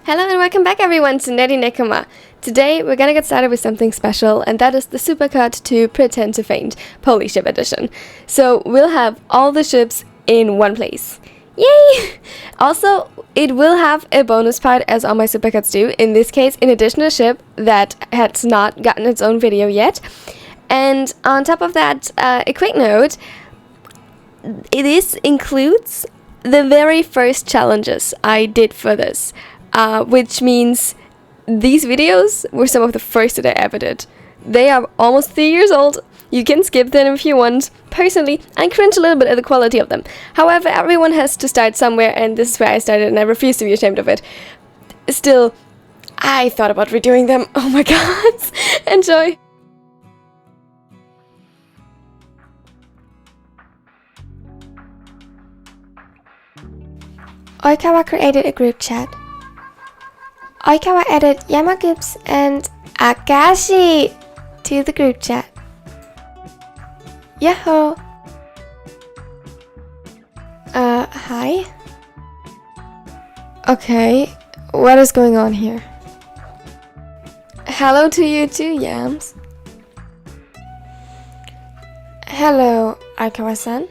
Hello and welcome back everyone to Neri Nekoma. Today we're gonna get started with something special, and that is the Supercut to Pretend to Faint Polyship edition. So we'll have all the ships in one place. Yay! Also, it will have a bonus part as all my Supercuts do. In this case, in addition, a ship that has not gotten its own video yet. And on top of that, a quick note, this includes the very first challenges I did for this. Which means these videos were some of the first that I ever did. They are almost 3 years old. You can skip them if you want. Personally, I cringe a little bit at the quality of them. However, everyone has to start somewhere, and this is where I started, and I refuse to be ashamed of it. Still, I thought about redoing them. Oh my god. Enjoy. Oikawa created a group chat. Oikawa added Yamagips and Akashi to the group chat. Yahoo! Hi? Okay, what is going on here? Hello to you too, Yams. Hello, Oikawa-san.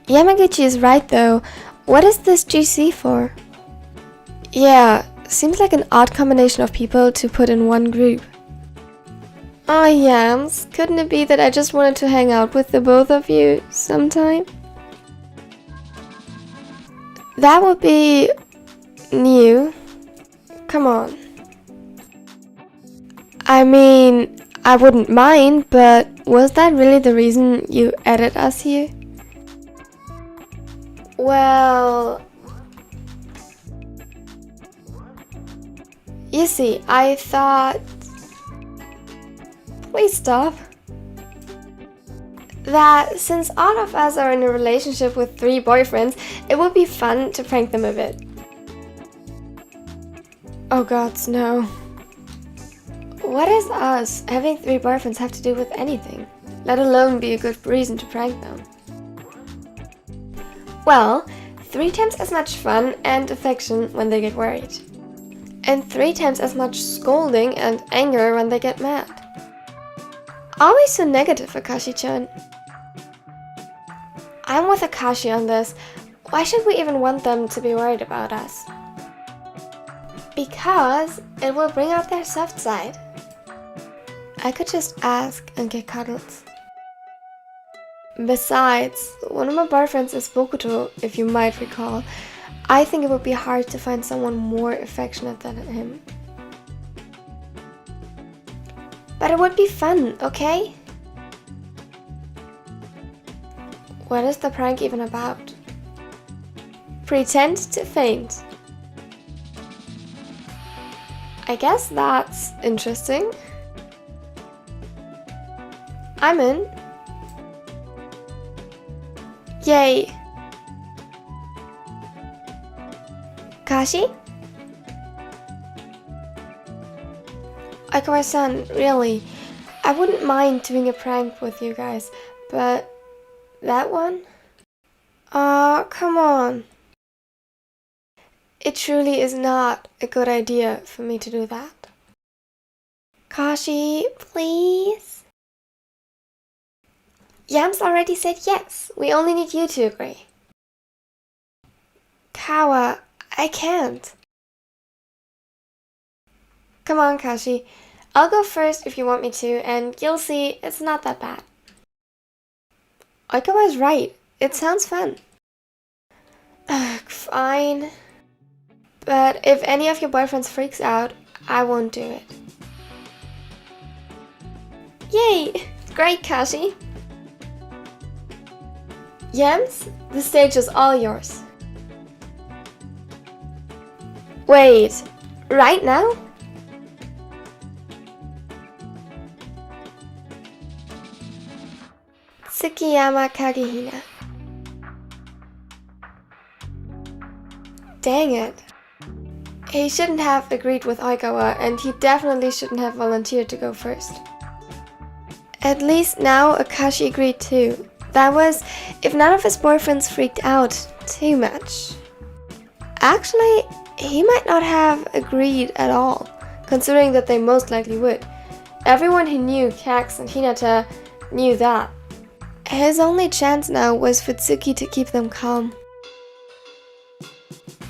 Yamaguchi is right though. What is this GC for? Yeah, seems like an odd combination of people to put in one group. Oh Yams, couldn't it be that I just wanted to hang out with the both of you sometime? That would be new. Come on. I mean, I wouldn't mind, but was that really the reason you added us here? Well, you see, I thought... Please stop. That since all of us are in a relationship with 3 boyfriends, it would be fun to prank them a bit. Oh gods, no. What does us having 3 boyfriends have to do with anything? Let alone be a good reason to prank them. Well, 3 times as much fun and affection when they get worried. And 3 times as much scolding and anger when they get mad. Always so negative, Akashi-chan. I'm with Akashi on this. Why should we even want them to be worried about us? Because it will bring out their soft side. I could just ask and get cuddles. Besides, one of my boyfriends is Bokuto, if you might recall. I think it would be hard to find someone more affectionate than him. But it would be fun, okay? What is the prank even about? Pretend to faint. I guess that's interesting. I'm in. Yay! Kashi? Oikawa-san, really, I wouldn't mind doing a prank with you guys, but that one? Aw, come on. It truly is not a good idea for me to do that. Kashi, please? Yams already said yes. We only need you to agree. Kawa, I can't. Come on, Kashi. I'll go first if you want me to, and you'll see it's not that bad. Oikawa is right. It sounds fun. Fine. But if any of your boyfriends freaks out, I won't do it. Yay! Great, Kashi. Yams, the stage is all yours. Wait, right now? TsukiYamaKageHina. Dang it. He shouldn't have agreed with Oikawa, and he definitely shouldn't have volunteered to go first. At least now Akashi agreed too. That was if none of his boyfriends freaked out too much. Actually, he might not have agreed at all, considering that they most likely would. Everyone who knew Kax and Hinata knew that. His only chance now was for Tsuki to keep them calm.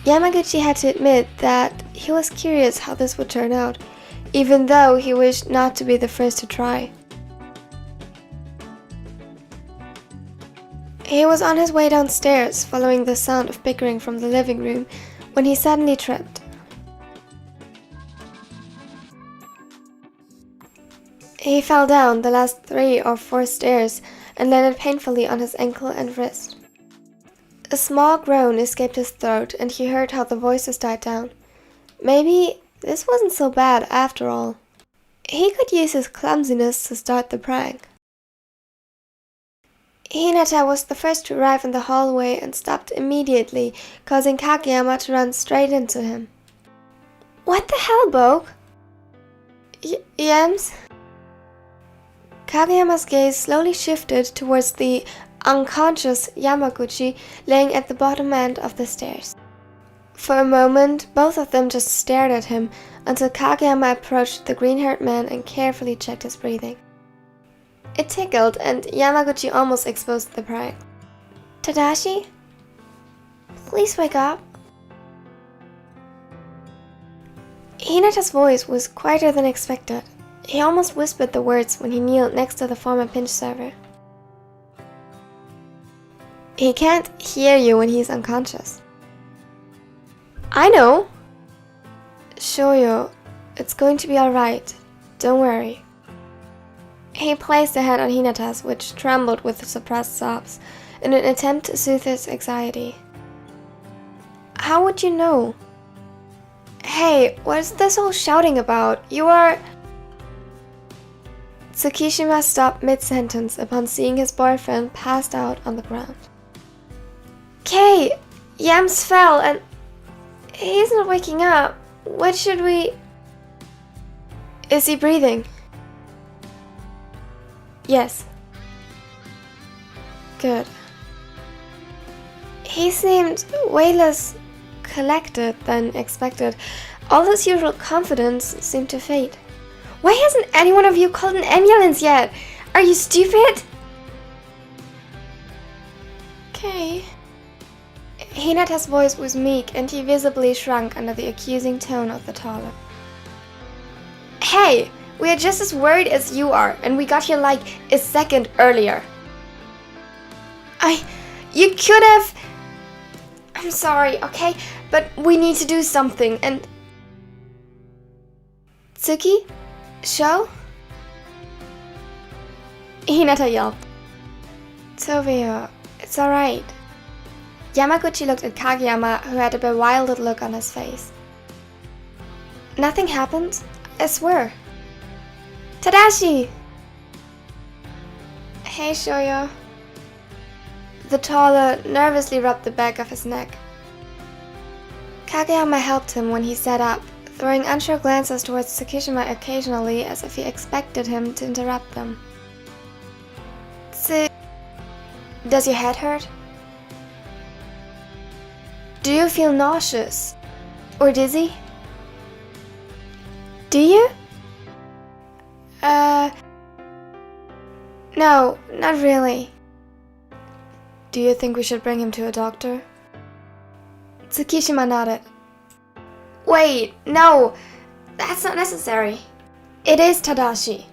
Yamaguchi had to admit that he was curious how this would turn out, even though he wished not to be the first to try. He was on his way downstairs, following the sound of bickering from the living room, when he suddenly tripped. He fell down the last 3 or 4 stairs and landed painfully on his ankle and wrist. A small groan escaped his throat, and he heard how the voices died down. Maybe this wasn't so bad after all. He could use his clumsiness to start the prank. Hinata was the first to arrive in the hallway and stopped immediately, causing Kageyama to run straight into him. What the hell, Boke? Yams? Kageyama's gaze slowly shifted towards the unconscious Yamaguchi laying at the bottom end of the stairs. For a moment, both of them just stared at him until Kageyama approached the green-haired man and carefully checked his breathing. It tickled, and Yamaguchi almost exposed the prank. Tadashi? Please wake up. Hinata's voice was quieter than expected. He almost whispered the words when he kneeled next to the former pinch server. He can't hear you when he's unconscious. I know. Shoyo, it's going to be alright. Don't worry. He placed a hand on Hinata's, which trembled with suppressed sobs, in an attempt to soothe his anxiety. How would you know? Hey, what's this whole shouting about? You are... Tsukishima stopped mid-sentence upon seeing his boyfriend passed out on the ground. Kay, Yams fell and... he's not waking up. What should we... Is he breathing? Yes. Good. He seemed way less collected than expected. All his usual confidence seemed to fade. Why hasn't any one of you called an ambulance yet? Are you stupid? Okay. Hinata's voice was meek, and he visibly shrunk under the accusing tone of the taller. Hey! We are just as worried as you are, and we got here like a second earlier. You could have... I'm sorry, okay? But we need to do something, and... Tsuki? Sho? Hinata yelped. Tovio, it's alright. Yamaguchi looked at Kageyama, who had a bewildered look on his face. Nothing happened, I swear. Tadashi! Hey, Shoyo. The taller nervously rubbed the back of his neck. Kageyama helped him when he sat up, throwing unsure glances towards Tsukishima occasionally as if he expected him to interrupt them. Does your head hurt? Do you feel nauseous? Or dizzy? Do you? No, not really. Do you think we should bring him to a doctor? Tsukishima nodded. Wait, no! That's not necessary. It is, Tadashi.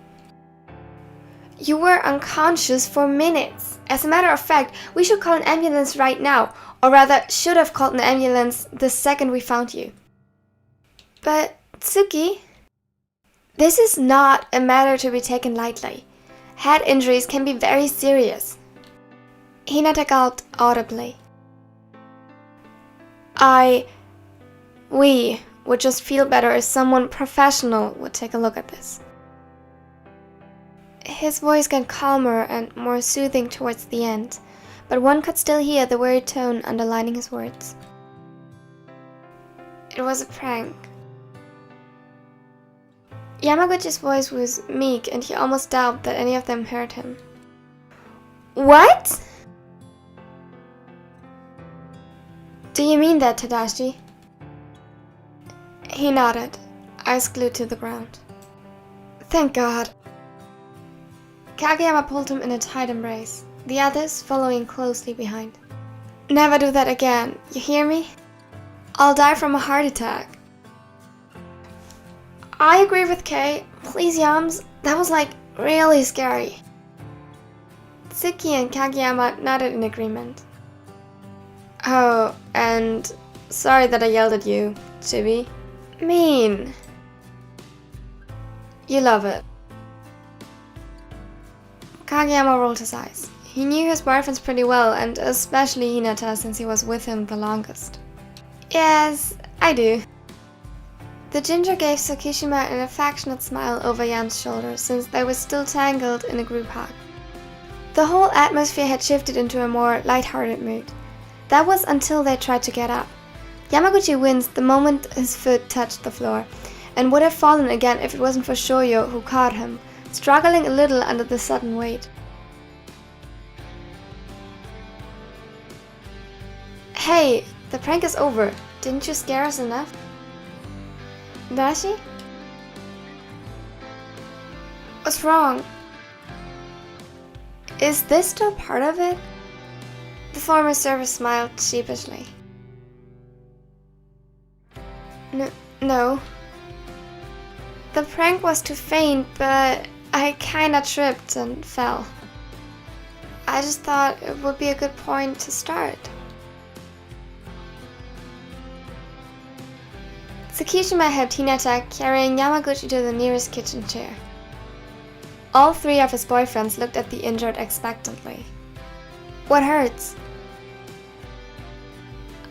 You were unconscious for minutes. As a matter of fact, we should call an ambulance right now. Or rather, should have called an ambulance the second we found you. But, Tsuki, this is not a matter to be taken lightly. Head injuries can be very serious. Hinata gulped audibly. We would just feel better if someone professional would take a look at this. His voice got calmer and more soothing towards the end, but one could still hear the worried tone underlining his words. It was a prank. Yamaguchi's voice was meek, and he almost doubted that any of them heard him. What? Do you mean that, Tadashi? He nodded, eyes glued to the ground. Thank God. Kageyama pulled him in a tight embrace, the others following closely behind. Never do that again, you hear me? I'll die from a heart attack. I agree with Kay. Please, Yams, that was like really scary. Tsuki and Kageyama nodded in agreement. Oh, and sorry that I yelled at you, Chibi. Mean. You love it. Kageyama rolled his eyes. He knew his boyfriends pretty well, and especially Hinata since he was with him the longest. Yes, I do. The ginger gave Tsukishima an affectionate smile over Yam's shoulder since they were still tangled in a group hug. The whole atmosphere had shifted into a more light-hearted mood. That was until they tried to get up. Yamaguchi winced the moment his foot touched the floor, and would have fallen again if it wasn't for Shoyo who caught him, struggling a little under the sudden weight. Hey, the prank is over. Didn't you scare us enough? Dashi? What's wrong? Is this still part of it? The former server smiled sheepishly. No. The prank was to feint, but I kinda tripped and fell. I just thought it would be a good point to start. Tsukishima helped Hinata carrying Yamaguchi to the nearest kitchen chair. All three of his boyfriends looked at the injured expectantly. What hurts?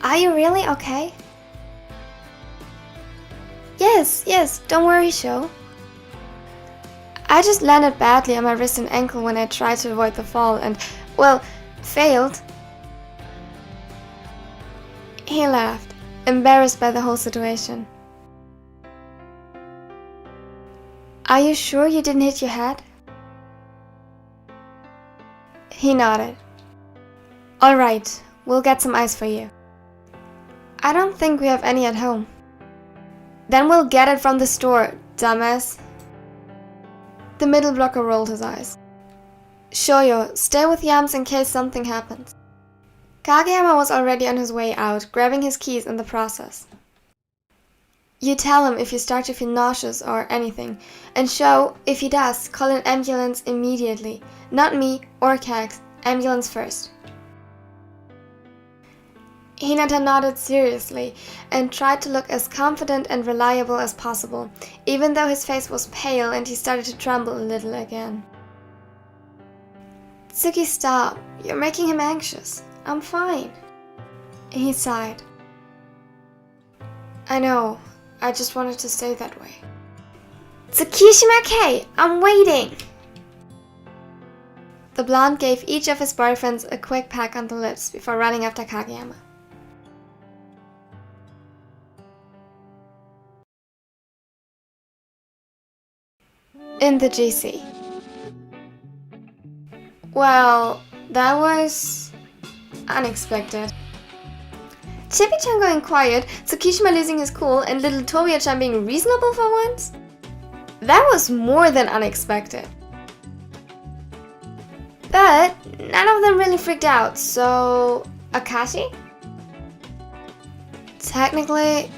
Are you really okay? Yes, don't worry, Sho. I just landed badly on my wrist and ankle when I tried to avoid the fall and, well, failed. He laughed, embarrassed by the whole situation. Are you sure you didn't hit your head? He nodded. Alright, we'll get some ice for you. I don't think we have any at home. Then we'll get it from the store, dumbass. The middle blocker rolled his eyes. Shoyo, stay with Yams in case something happens. Kageyama was already on his way out, grabbing his keys in the process. You tell him if you start to feel nauseous or anything, and Sho, if he does, call an ambulance immediately. Not me or Kags, ambulance first. Hinata nodded seriously and tried to look as confident and reliable as possible, even though his face was pale and he started to tremble a little again. Tsuki, stop. You're making him anxious. I'm fine. He sighed. I know. I just wanted to stay that way. Tsukishima-kei, I'm waiting! The blonde gave each of his boyfriends a quick peck on the lips before running after Kageyama. In the GC. Well, that was unexpected. Chibi-chan going quiet, Tsukishima losing his cool, and little Toya-chan being reasonable for once? That was more than unexpected. But none of them really freaked out, so Akashi? Technically,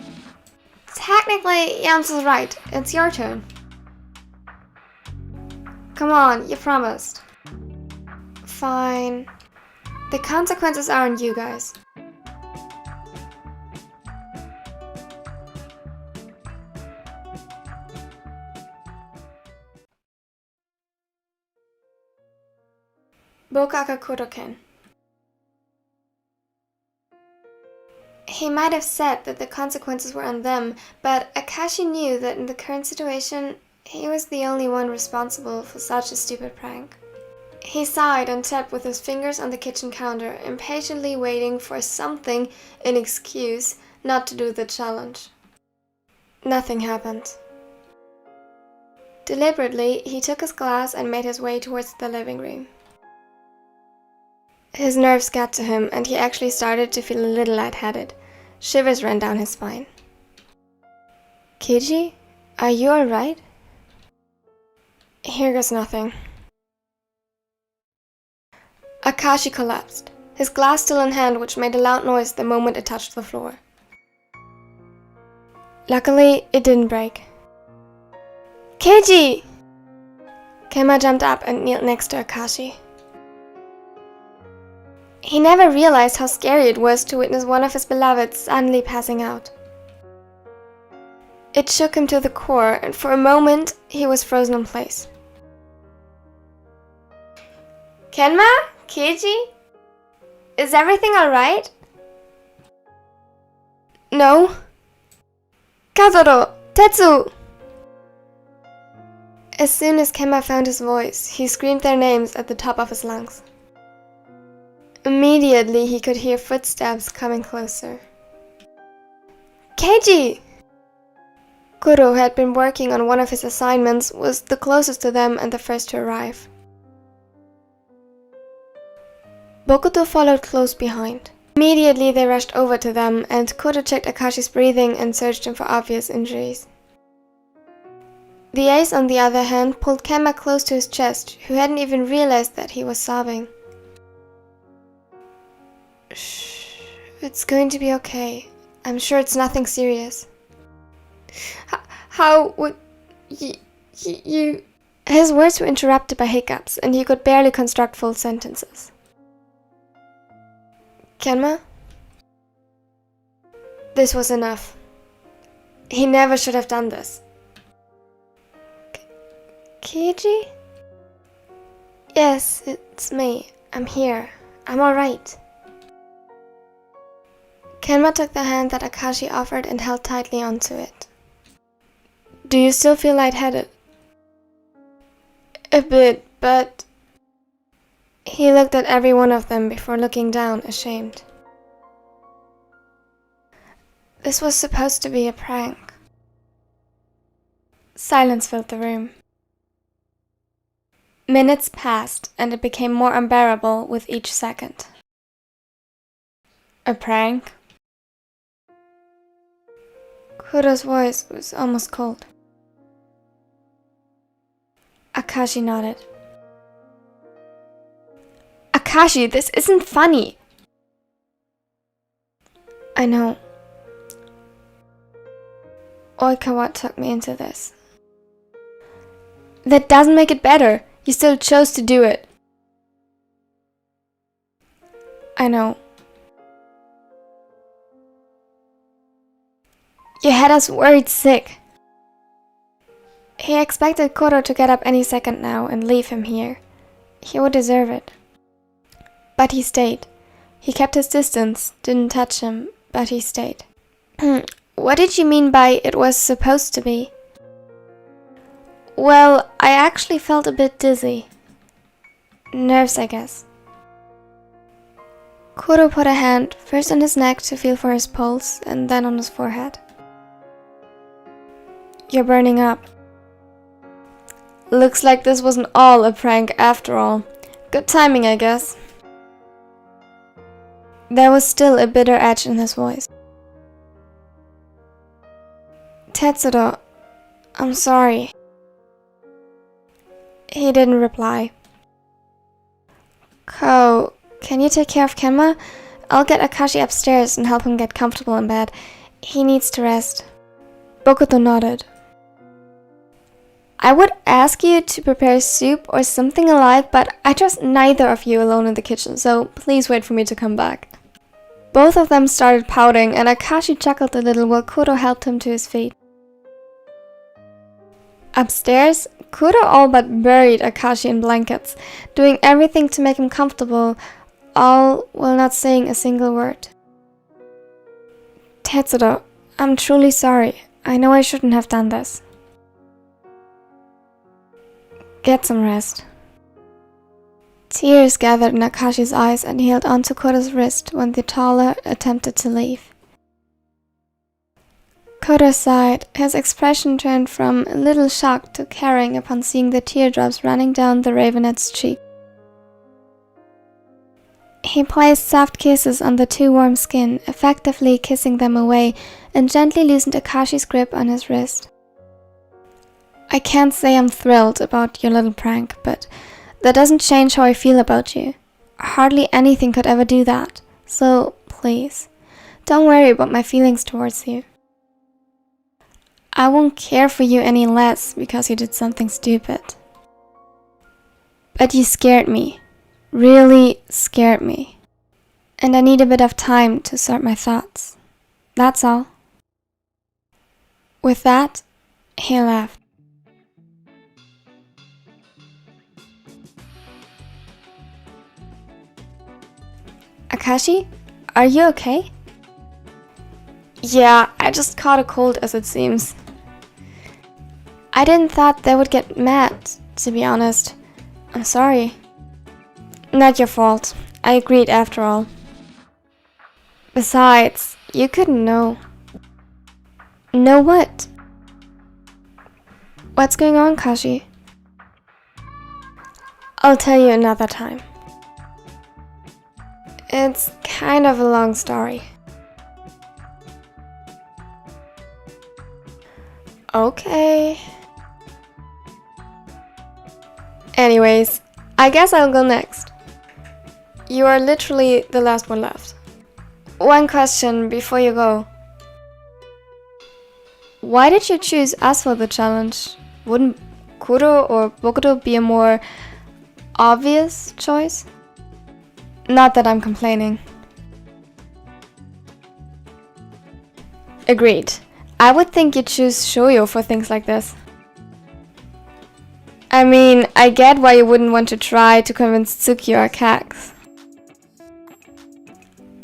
Yams is right. It's your turn. Come on, you promised. Fine. The consequences are on you guys. BokuAkaKuroKen. He might have said that the consequences were on them, but Akashi knew that in the current situation, he was the only one responsible for such a stupid prank. He sighed and tapped with his fingers on the kitchen counter, impatiently waiting for something, an excuse, not to do the challenge. Nothing happened. Deliberately, he took his glass and made his way towards the living room. His nerves got to him, and he actually started to feel a little lightheaded. Shivers ran down his spine. Keiji, are you alright? Here goes nothing. Akashi collapsed, his glass still in hand, which made a loud noise the moment it touched the floor. Luckily, it didn't break. Keiji! Kenma jumped up and kneeled next to Akashi. He never realized how scary it was to witness one of his beloveds suddenly passing out. It shook him to the core, and for a moment, he was frozen in place. Kenma? Keiji? Is everything alright? No. Kazoro! Tetsu! As soon as Kenma found his voice, he screamed their names at the top of his lungs. Immediately, he could hear footsteps coming closer. Keiji! Kuro, who had been working on one of his assignments, was the closest to them and the first to arrive. Bokuto followed close behind. Immediately, they rushed over to them, and Kuro checked Akashi's breathing and searched him for obvious injuries. The ace, on the other hand, pulled Kenma close to his chest, who hadn't even realized that he was sobbing. Shh, it's going to be okay. I'm sure it's nothing serious. How would you... His words were interrupted by hiccups, and he could barely construct full sentences. Kenma? This was enough. He never should have done this. Keiji? Yes, it's me. I'm here. I'm alright. Kenma took the hand that Akashi offered and held tightly onto it. Do you still feel lightheaded? A bit, but... He looked at every one of them before looking down, ashamed. This was supposed to be a prank. Silence filled the room. Minutes passed, and it became more unbearable with each second. A prank? Kuro's voice was almost cold. Akashi nodded. Akashi, this isn't funny! I know. Oikawa took me into this. That doesn't make it better. You still chose to do it. I know. You had us worried sick. He expected Kuro to get up any second now and leave him here. He would deserve it. But he stayed. He kept his distance, didn't touch him, but he stayed. What did you mean by it was supposed to be? Well, I actually felt a bit dizzy. Nerves, I guess. Kuro put a hand first on his neck to feel for his pulse and then on his forehead. You're burning up. Looks like this wasn't all a prank after all. Good timing, I guess. There was still a bitter edge in his voice. Tetsuro, I'm sorry. He didn't reply. Ko, can you take care of Kenma? I'll get Akashi upstairs and help him get comfortable in bed. He needs to rest. Bokuto nodded. I would ask you to prepare soup or something alike, but I trust neither of you alone in the kitchen, so please wait for me to come back. Both of them started pouting, and Akashi chuckled a little while Kuro helped him to his feet. Upstairs, Kuro all but buried Akashi in blankets, doing everything to make him comfortable, all while not saying a single word. Tetsuro, I'm truly sorry. I know I shouldn't have done this. Get some rest. Tears gathered in Akashi's eyes and he held onto Kuro's wrist when the taller attempted to leave. Kuro sighed, his expression turned from a little shock to caring upon seeing the teardrops running down the ravenet's cheek. He placed soft kisses on the too warm skin, effectively kissing them away, and gently loosened Akashi's grip on his wrist. I can't say I'm thrilled about your little prank, but that doesn't change how I feel about you. Hardly anything could ever do that, so please, don't worry about my feelings towards you. I won't care for you any less because you did something stupid. But you scared me. Really scared me. And I need a bit of time to sort my thoughts. That's all. With that, he left. Akashi, are you okay? Yeah, I just caught a cold as it seems. I didn't thought they would get mad, to be honest. I'm sorry. Not your fault. I agreed after all. Besides, you couldn't know. Know what? What's going on, Kashi? I'll tell you another time. It's kind of a long story. Okay. Anyways, I guess I'll go next. You are literally the last one left. One question before you go. Why did you choose us for the challenge? Wouldn't Kuro or Bokuto be a more obvious choice? Not that I'm complaining. Agreed. I would think you'd choose Shoyo for things like this. I mean, I get why you wouldn't want to try to convince Tsuki or Kax.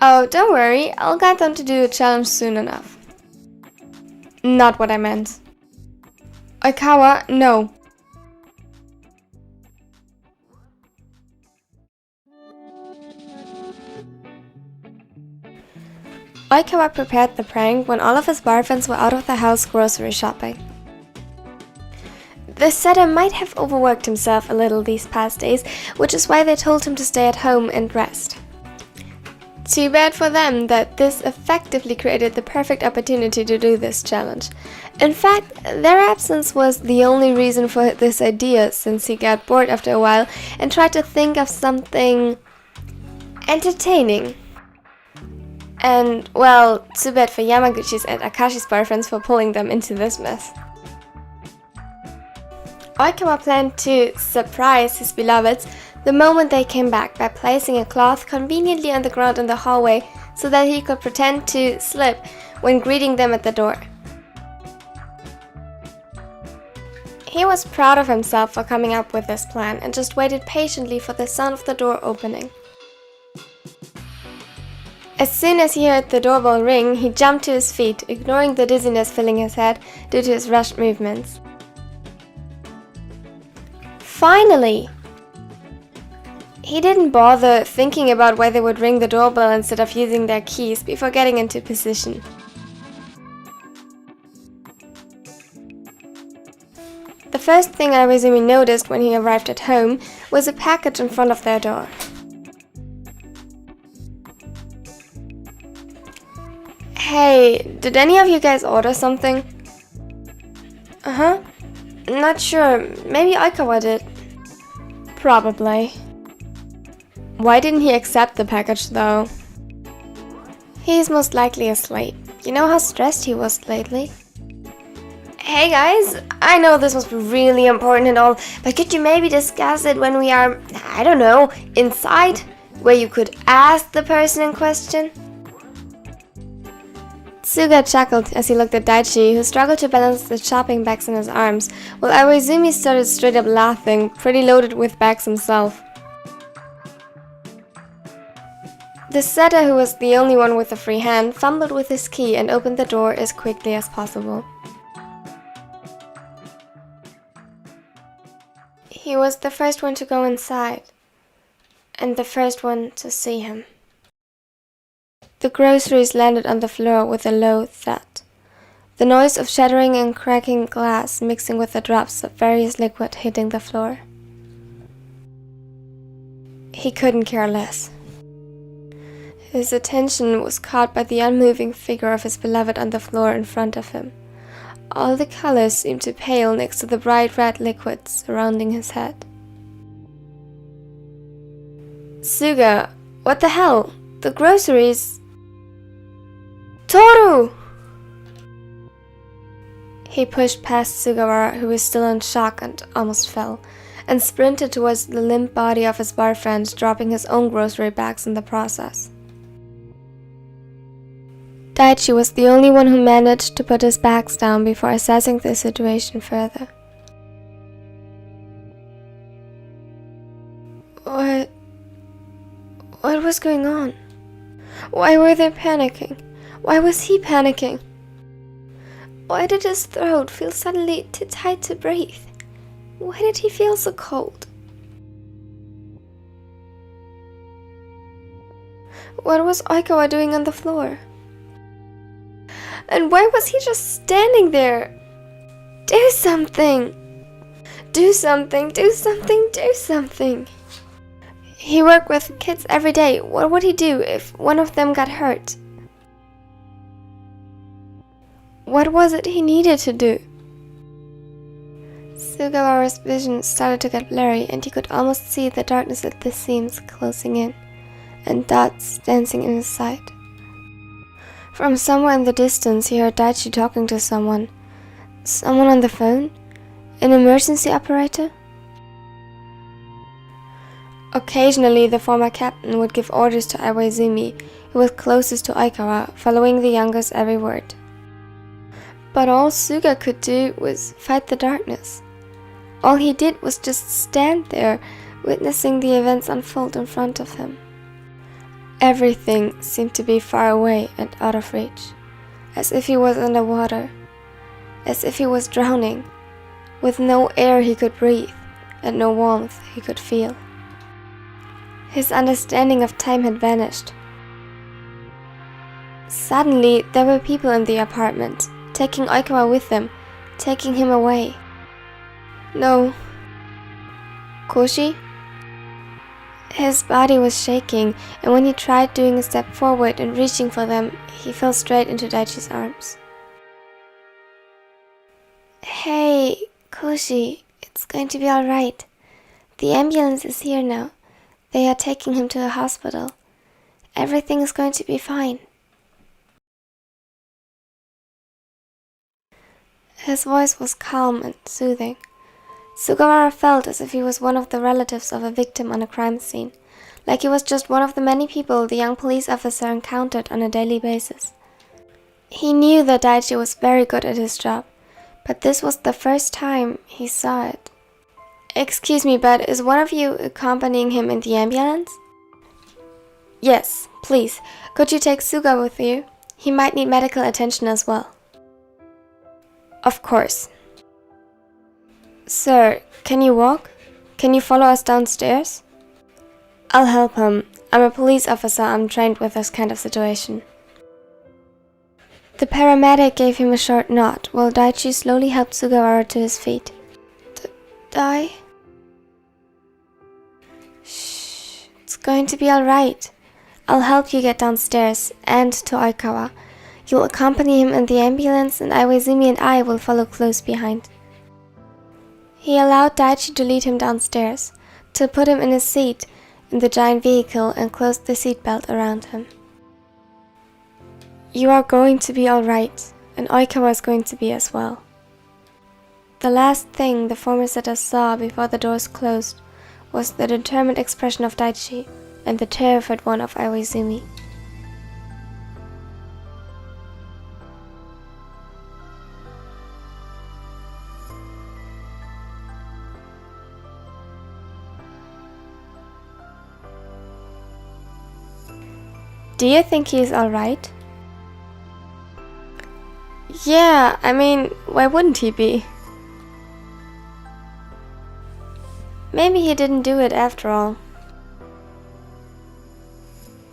Oh, don't worry, I'll get them to do the challenge soon enough. Not what I meant. Oikawa, no. Oikawa prepared the prank when all of his boyfriends were out of the house grocery shopping. The setter might have overworked himself a little these past days, which is why they told him to stay at home and rest. Too bad for them that this effectively created the perfect opportunity to do this challenge. In fact, their absence was the only reason for this idea, since he got bored after a while and tried to think of something entertaining. And, well, too bad for Yamaguchi's and Akashi's boyfriends for pulling them into this mess. Oikawa planned to surprise his beloveds the moment they came back by placing a cloth conveniently on the ground in the hallway so that he could pretend to slip when greeting them at the door. He was proud of himself for coming up with this plan and just waited patiently for the sound of the door opening. As soon as he heard the doorbell ring, he jumped to his feet, ignoring the dizziness filling his head due to his rushed movements. Finally! He didn't bother thinking about why they would ring the doorbell instead of using their keys before getting into position. The first thing Iwazumi noticed when he arrived at home was a package in front of their door. Hey, did any of you guys order something? Uh-huh. Not sure. Maybe Oikawa did. Probably. Why didn't he accept the package though? He's most likely asleep. You know how stressed he was lately? Hey guys, I know this must be really important and all, but could you maybe discuss it when we are, I don't know, inside? Where you could ask the person in question? Tsuga chuckled as he looked at Daichi, who struggled to balance the shopping bags in his arms, while Iwazumi started straight up laughing, pretty loaded with bags himself. The setter, who was the only one with a free hand, fumbled with his key and opened the door as quickly as possible. He was the first one to go inside, and the first one to see him. The groceries landed on the floor with a low thud, the noise of shattering and cracking glass mixing with the drops of various liquid hitting the floor. He couldn't care less. His attention was caught by the unmoving figure of his beloved on the floor in front of him. All the colors seemed to pale next to the bright red liquids surrounding his head. Suga, what the hell? The groceries... Toru! He pushed past Sugawara, who was still in shock and almost fell, and sprinted towards the limp body of his boyfriend, dropping his own grocery bags in the process. Daichi was the only one who managed to put his bags down before assessing the situation further. What was going on? Why were they panicking? Why was he panicking? Why did his throat feel suddenly too tight to breathe? Why did he feel so cold? What was Oikawa doing on the floor? And why was he just standing there? Do something! Do something, do something, do something! He worked with kids every day. What would he do if one of them got hurt? What was it he needed to do? Sugawara's vision started to get blurry, and he could almost see the darkness at the seams closing in, and dots dancing in his sight. From somewhere in the distance, he heard Daichi talking to someone. Someone on the phone? An emergency operator? Occasionally, the former captain would give orders to Iwaizumi, who was closest to Aikawa, following the younger's every word. But all Suga could do was fight the darkness. All he did was just stand there, witnessing the events unfold in front of him. Everything seemed to be far away and out of reach, as if he was underwater, as if he was drowning, with no air he could breathe and no warmth he could feel. His understanding of time had vanished. Suddenly, there were people in the apartment, taking Oikawa with them, taking him away. No. Koshi? His body was shaking, and when he tried doing a step forward and reaching for them, he fell straight into Daichi's arms. Hey, Koshi, it's going to be alright. The ambulance is here now. They are taking him to a hospital. Everything is going to be fine. His voice was calm and soothing. Sugawara felt as if he was one of the relatives of a victim on a crime scene, like he was just one of the many people the young police officer encountered on a daily basis. He knew that Daichi was very good at his job, but this was the first time he saw it. Excuse me, but is one of you accompanying him in the ambulance? Yes, please. Could you take Suga with you? He might need medical attention as well. Of course. Sir, can you walk? Can you follow us downstairs? I'll help him. I'm a police officer. I'm trained with this kind of situation. The paramedic gave him a short nod, while Daichi slowly helped Sugawara to his feet. Dai? Shh, it's going to be alright. I'll help you get downstairs, and to Aikawa. You'll accompany him in the ambulance, and Iwaizumi and I will follow close behind. He allowed Daichi to lead him downstairs, to put him in his seat in the giant vehicle and closed the seatbelt around him. You are going to be alright, and Aikawa is going to be as well. The last thing the former setter saw before the doors closed was the determined expression of Daichi and the terrified one of Iwaizumi. Do you think he is alright? Yeah, I mean, why wouldn't he be? Maybe he didn't do it after all.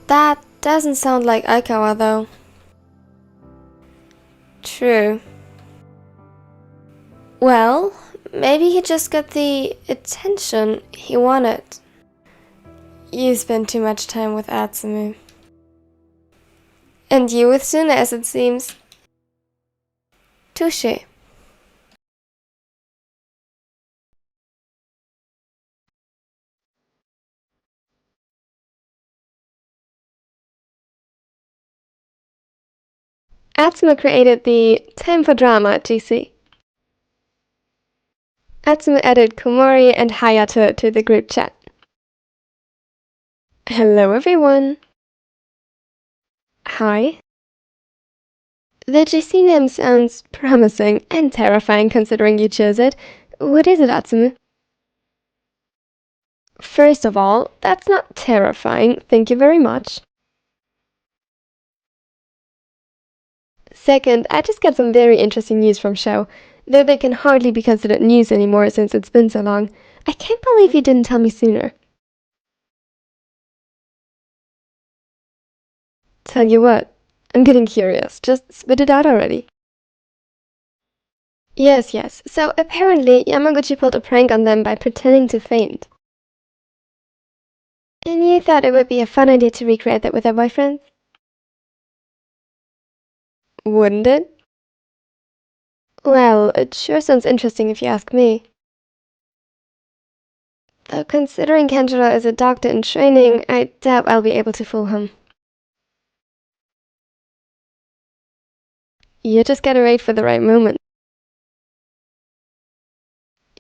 That doesn't sound like Aikawa though. True. Well, maybe he just got the attention he wanted. You spend too much time with Atsumu. And you with Suna, as it seems. Touché. Atsuma created the Time for Drama GC. Atsuma added Komori and Hayato to the group chat. Hello everyone. Hi. The GC name sounds promising and terrifying considering you chose it. What is it, Atsuma? First of all, that's not terrifying, thank you very much. Second, I just got some very interesting news from Show, though they can hardly be considered news anymore since it's been so long. I can't believe you didn't tell me sooner. Tell you what, I'm getting curious, just spit it out already. Yes, so apparently Yamaguchi pulled a prank on them by pretending to faint. And you thought it would be a fun idea to recreate that with their boyfriends? Wouldn't it? Well, it sure sounds interesting if you ask me. Though considering Kenjiro is a doctor in training, I doubt I'll be able to fool him. You just gotta wait for the right moment.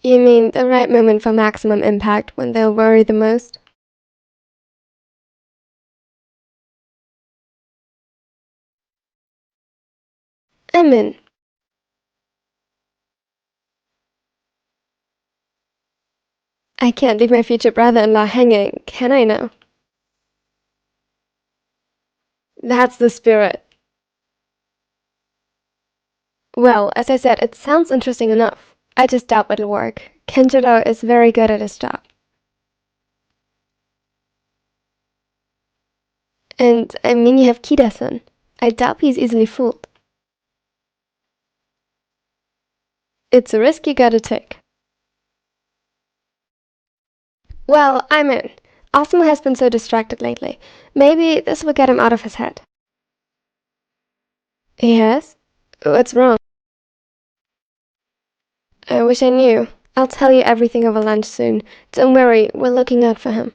You mean the right moment for maximum impact, when they'll worry the most? I'm in. I can't leave my future brother-in-law hanging, can I now? That's the spirit. Well, as I said, it sounds interesting enough. I just doubt it'll work. Kenjiro is very good at his job. And, I mean, you have Kida-san. I doubt he's easily fooled. It's a risk you gotta take. Well, I'm in. Asuma has been so distracted lately. Maybe this will get him out of his head. Yes? What's wrong? I wish I knew. I'll tell you everything over lunch soon. Don't worry, we're looking out for him.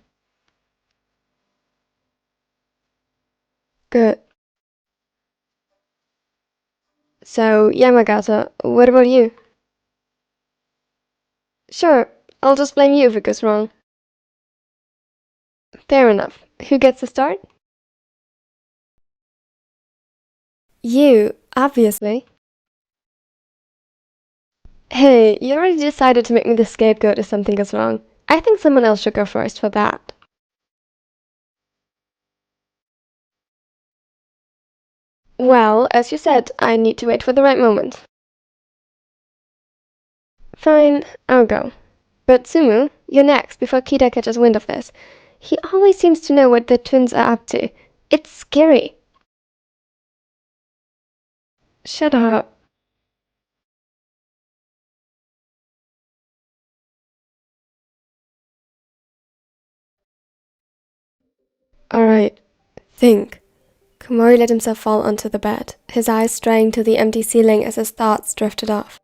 Good. So, Yamagata, what about you? Sure, I'll just blame you if it goes wrong. Fair enough. Who gets the start? You, obviously. Hey, you already decided to make me the scapegoat if something goes wrong. I think someone else should go first for that. Well, as you said, I need to wait for the right moment. Fine, I'll go. But Sumu, you're next before Kida catches wind of this. He always seems to know what the twins are up to. It's scary. Shut up. Alright, think. Komori let himself fall onto the bed, his eyes straying to the empty ceiling as his thoughts drifted off.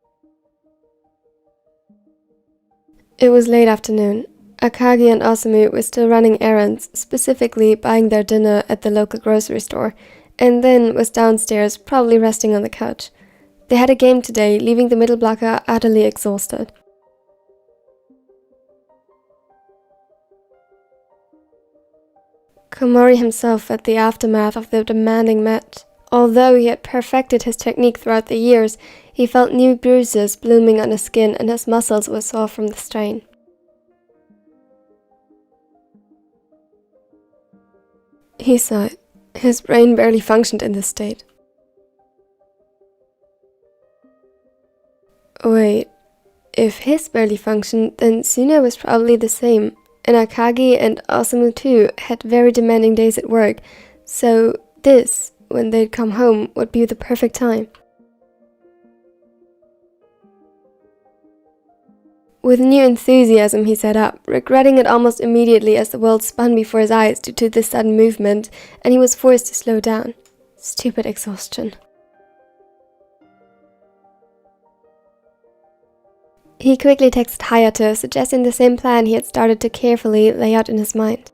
It was late afternoon. Akagi and Osamu were still running errands, specifically buying their dinner at the local grocery store, and Lin was downstairs, probably resting on the couch. They had a game today, leaving the middle blocker utterly exhausted. Komori himself felt the aftermath of the demanding match. Although he had perfected his technique throughout the years, he felt new bruises blooming on his skin and his muscles were sore from the strain. He sighed. His brain barely functioned in this state. Wait, if his barely functioned, then Suna was probably the same. And Akagi and Osamu too had very demanding days at work, so this, when they'd come home, would be the perfect time. With new enthusiasm he sat up, regretting it almost immediately as the world spun before his eyes due to this sudden movement, and he was forced to slow down. Stupid exhaustion. He quickly texted Hayato, suggesting the same plan he had started to carefully lay out in his mind.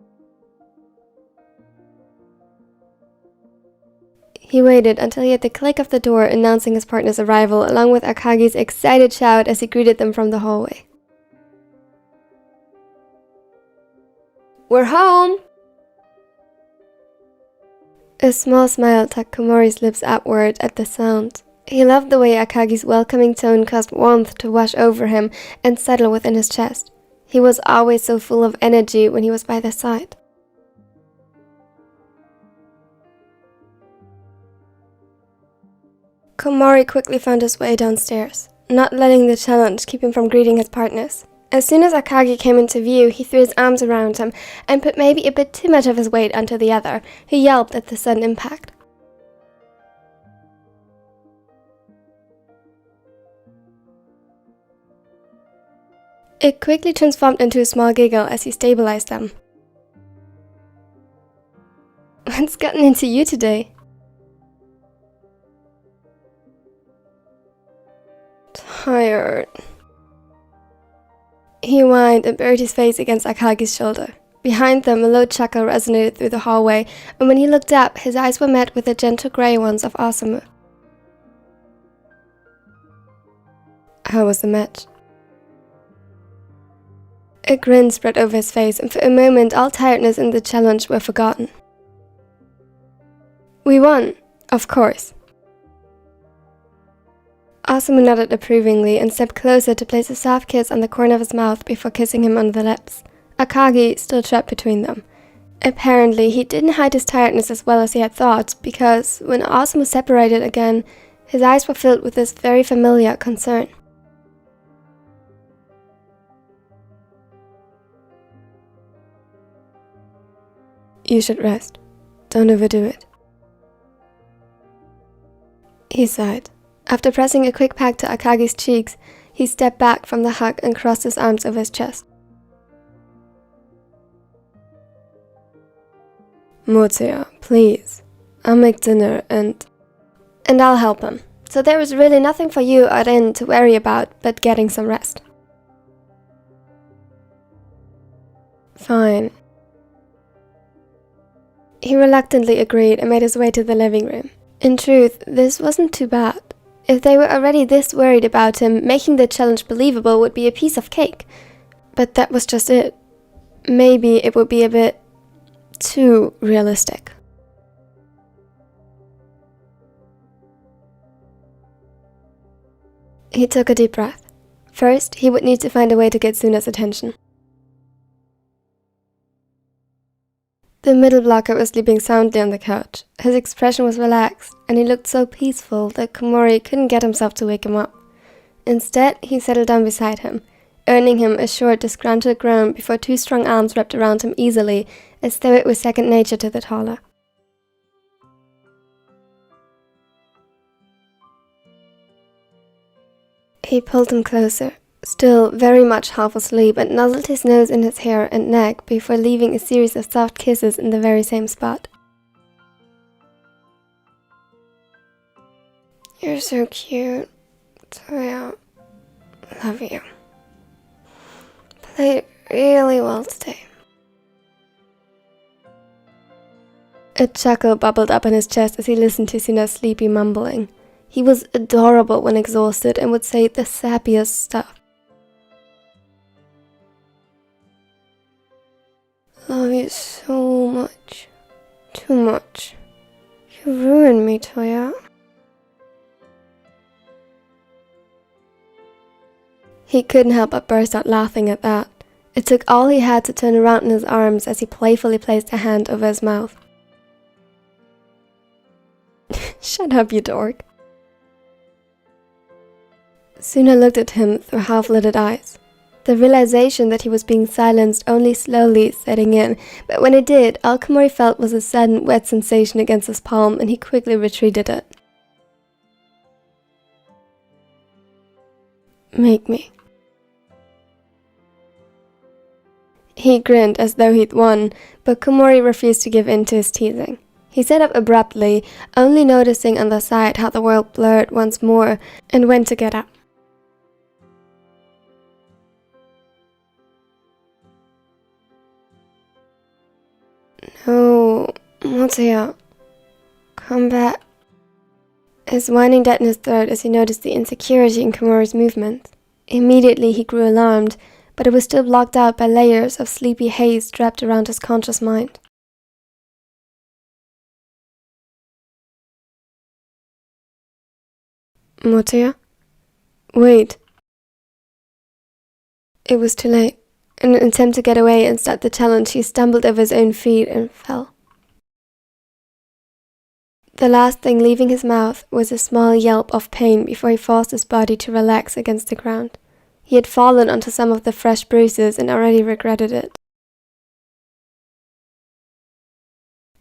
He waited until he had the click of the door announcing his partner's arrival, along with Akagi's excited shout as he greeted them from the hallway. "We're home!" A small smile tucked Komori's lips upward at the sound. He loved the way Akagi's welcoming tone caused warmth to wash over him and settle within his chest. He was always so full of energy when he was by their side. Komori quickly found his way downstairs, not letting the challenge keep him from greeting his partners. As soon as Akagi came into view, he threw his arms around him and put maybe a bit too much of his weight onto the other, who yelped at the sudden impact. It quickly transformed into a small giggle as he stabilized them. "What's gotten into you today?" "Tired." He whined and buried his face against Akagi's shoulder. Behind them, a low chuckle resonated through the hallway, and when he looked up, his eyes were met with the gentle grey ones of Osamu. "How was the match?" A grin spread over his face, and for a moment all tiredness and the challenge were forgotten. "We won, of course." Osamu nodded approvingly and stepped closer to place a soft kiss on the corner of his mouth before kissing him on the lips. Akagi still trapped between them. Apparently, he didn't hide his tiredness as well as he had thought, because when Osamu separated again, his eyes were filled with this very familiar concern. "You should rest. Don't overdo it." He sighed. After pressing a quick peck to Akagi's cheeks, he stepped back from the hug and crossed his arms over his chest. "Motsuya, please. I'll make dinner and I'll help him. So there is really nothing for you or Rin to worry about but getting some rest." "Fine." He reluctantly agreed and made his way to the living room. In truth, this wasn't too bad. If they were already this worried about him, making the challenge believable would be a piece of cake. But that was just it. Maybe it would be a bit too realistic. He took a deep breath. First, he would need to find a way to get Suna's attention. The middle blocker was sleeping soundly on the couch. His expression was relaxed, and he looked so peaceful that Komori couldn't get himself to wake him up. Instead, he settled down beside him, earning him a short, disgruntled groan before two strong arms wrapped around him easily, as though it was second nature to the taller. He pulled him closer, still very much half asleep, and nuzzled his nose in his hair and neck before leaving a series of soft kisses in the very same spot. "You're so cute, Toya. Love you. Played really well today." A chuckle bubbled up in his chest as he listened to Suna's sleepy mumbling. He was adorable when exhausted and would say the sappiest stuff. "Love you so much. Too much. You ruined me, Toya." He couldn't help but burst out laughing at that. It took all he had to turn around in his arms as he playfully placed a hand over his mouth. "Shut up, you dork." Suna looked at him through half-lidded eyes. The realization that he was being silenced only slowly setting in, but when it did, all Komori felt was a sudden wet sensation against his palm, and he quickly retreated it. "Make me." He grinned as though he'd won, but Komori refused to give in to his teasing. He sat up abruptly, only noticing on the side how the world blurred once more, and went to get up. No, Motoya, come back. His whining died in his throat as he noticed the insecurity in Komori's movements. Immediately he grew alarmed, but it was still blocked out by layers of sleepy haze wrapped around his conscious mind. Motoya? Wait. It was too late. In an attempt to get away and start the challenge, he stumbled over his own feet and fell. The last thing leaving his mouth was a small yelp of pain before he forced his body to relax against the ground. He had fallen onto some of the fresh bruises and already regretted it.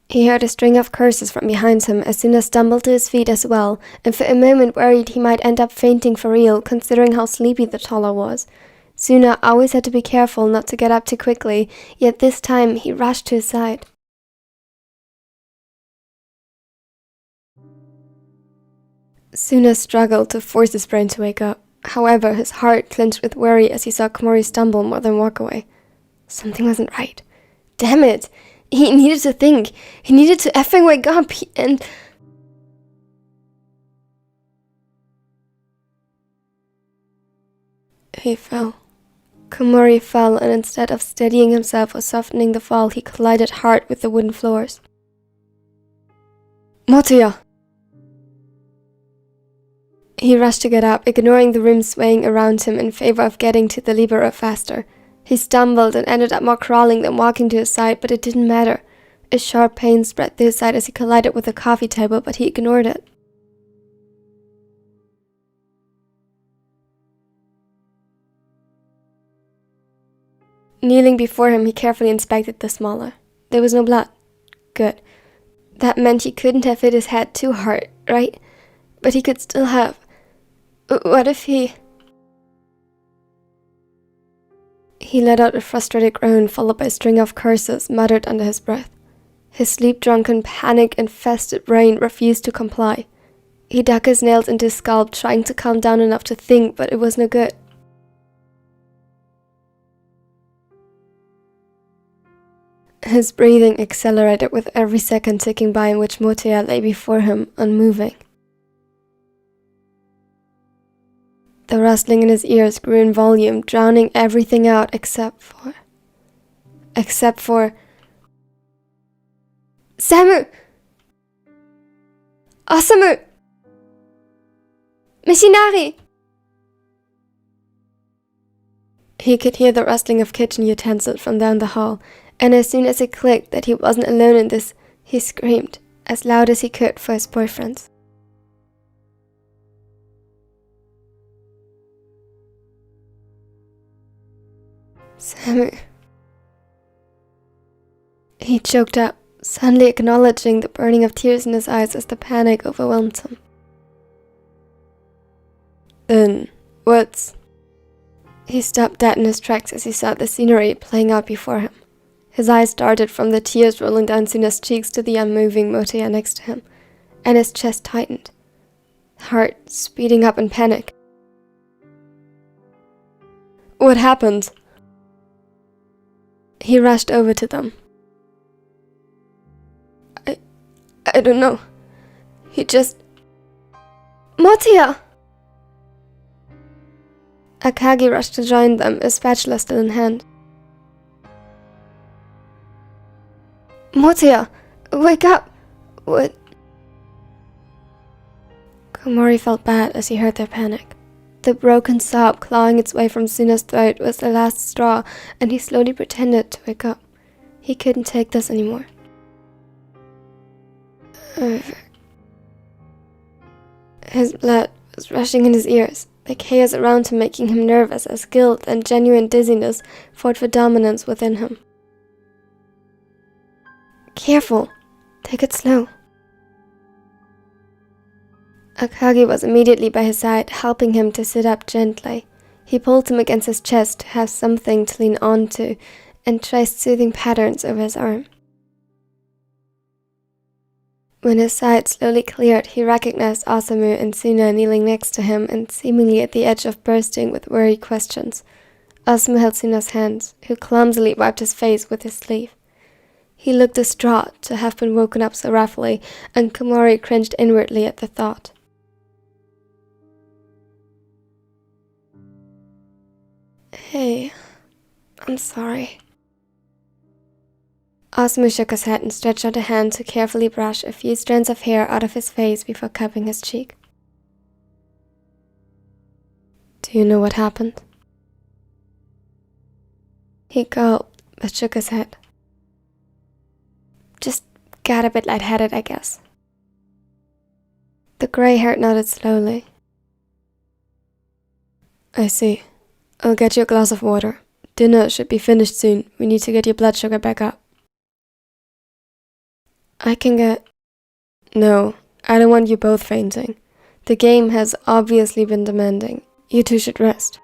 He heard a string of curses from behind him as Suna stumbled to his feet as well, and for a moment worried he might end up fainting for real, considering how sleepy the toddler was. Suna always had to be careful not to get up too quickly, yet this time he rushed to his side. Suna struggled to force his brain to wake up. However, his heart clenched with worry as he saw Komori stumble more than walk away. Something wasn't right. Damn it! He needed to think. He needed to effing wake up, and... He fell. Komori fell, and instead of steadying himself or softening the fall, he collided hard with the wooden floors. Motoya! He rushed to get up, ignoring the room swaying around him in favor of getting to the libero faster. He stumbled and ended up more crawling than walking to his side, but it didn't matter. A sharp pain spread through his side as he collided with a coffee table, but he ignored it. Kneeling before him, he carefully inspected the smaller. There was no blood. Good. That meant he couldn't have hit his head too hard, right? But he could still have... What if he... He let out a frustrated groan, followed by a string of curses muttered under his breath. His sleep-drunken, panic-infested brain refused to comply. He dug his nails into his scalp, trying to calm down enough to think, but it was no good. His breathing accelerated with every second ticking by in which Motoya lay before him, unmoving. The rustling in his ears grew in volume, drowning everything out except for... Samu! Osamu! Mishinari! He could hear the rustling of kitchen utensils from down the hall, and as soon as it clicked that he wasn't alone in this, he screamed, as loud as he could for his boyfriends. Samu. He choked up, suddenly acknowledging the burning of tears in his eyes as the panic overwhelmed him. Then, what's... He stopped dead in his tracks as he saw the scenery playing out before him. His eyes darted from the tears rolling down Suna's cheeks to the unmoving Motoya next to him, and his chest tightened, heart speeding up in panic. What happened? He rushed over to them. I don't know. He just... Motoya! Akagi rushed to join them, a spatula still in hand. Motoya! Wake up! What? Komori felt bad as he heard their panic. The broken sob clawing its way from Suna's throat was the last straw, and he slowly pretended to wake up. He couldn't take this anymore. His blood was rushing in his ears, the chaos around him making him nervous as guilt and genuine dizziness fought for dominance within him. Careful! Take it slow. Akagi was immediately by his side, helping him to sit up gently. He pulled him against his chest to have something to lean onto, and traced soothing patterns over his arm. When his sight slowly cleared, he recognized Osamu and Suna kneeling next to him and seemingly at the edge of bursting with worried questions. Osamu held Suna's hands, who clumsily wiped his face with his sleeve. He looked distraught to have been woken up so roughly, and Komori cringed inwardly at the thought. Hey, I'm sorry. Osamu shook his head and stretched out a hand to carefully brush a few strands of hair out of his face before cupping his cheek. Do you know what happened? He gulped, but shook his head. Just got a bit lightheaded, I guess. The gray-haired nodded slowly. I see. I'll get you a glass of water. Dinner should be finished soon. We need to get your blood sugar back up. I can get... No, I don't want you both fainting. The game has obviously been demanding. You two should rest.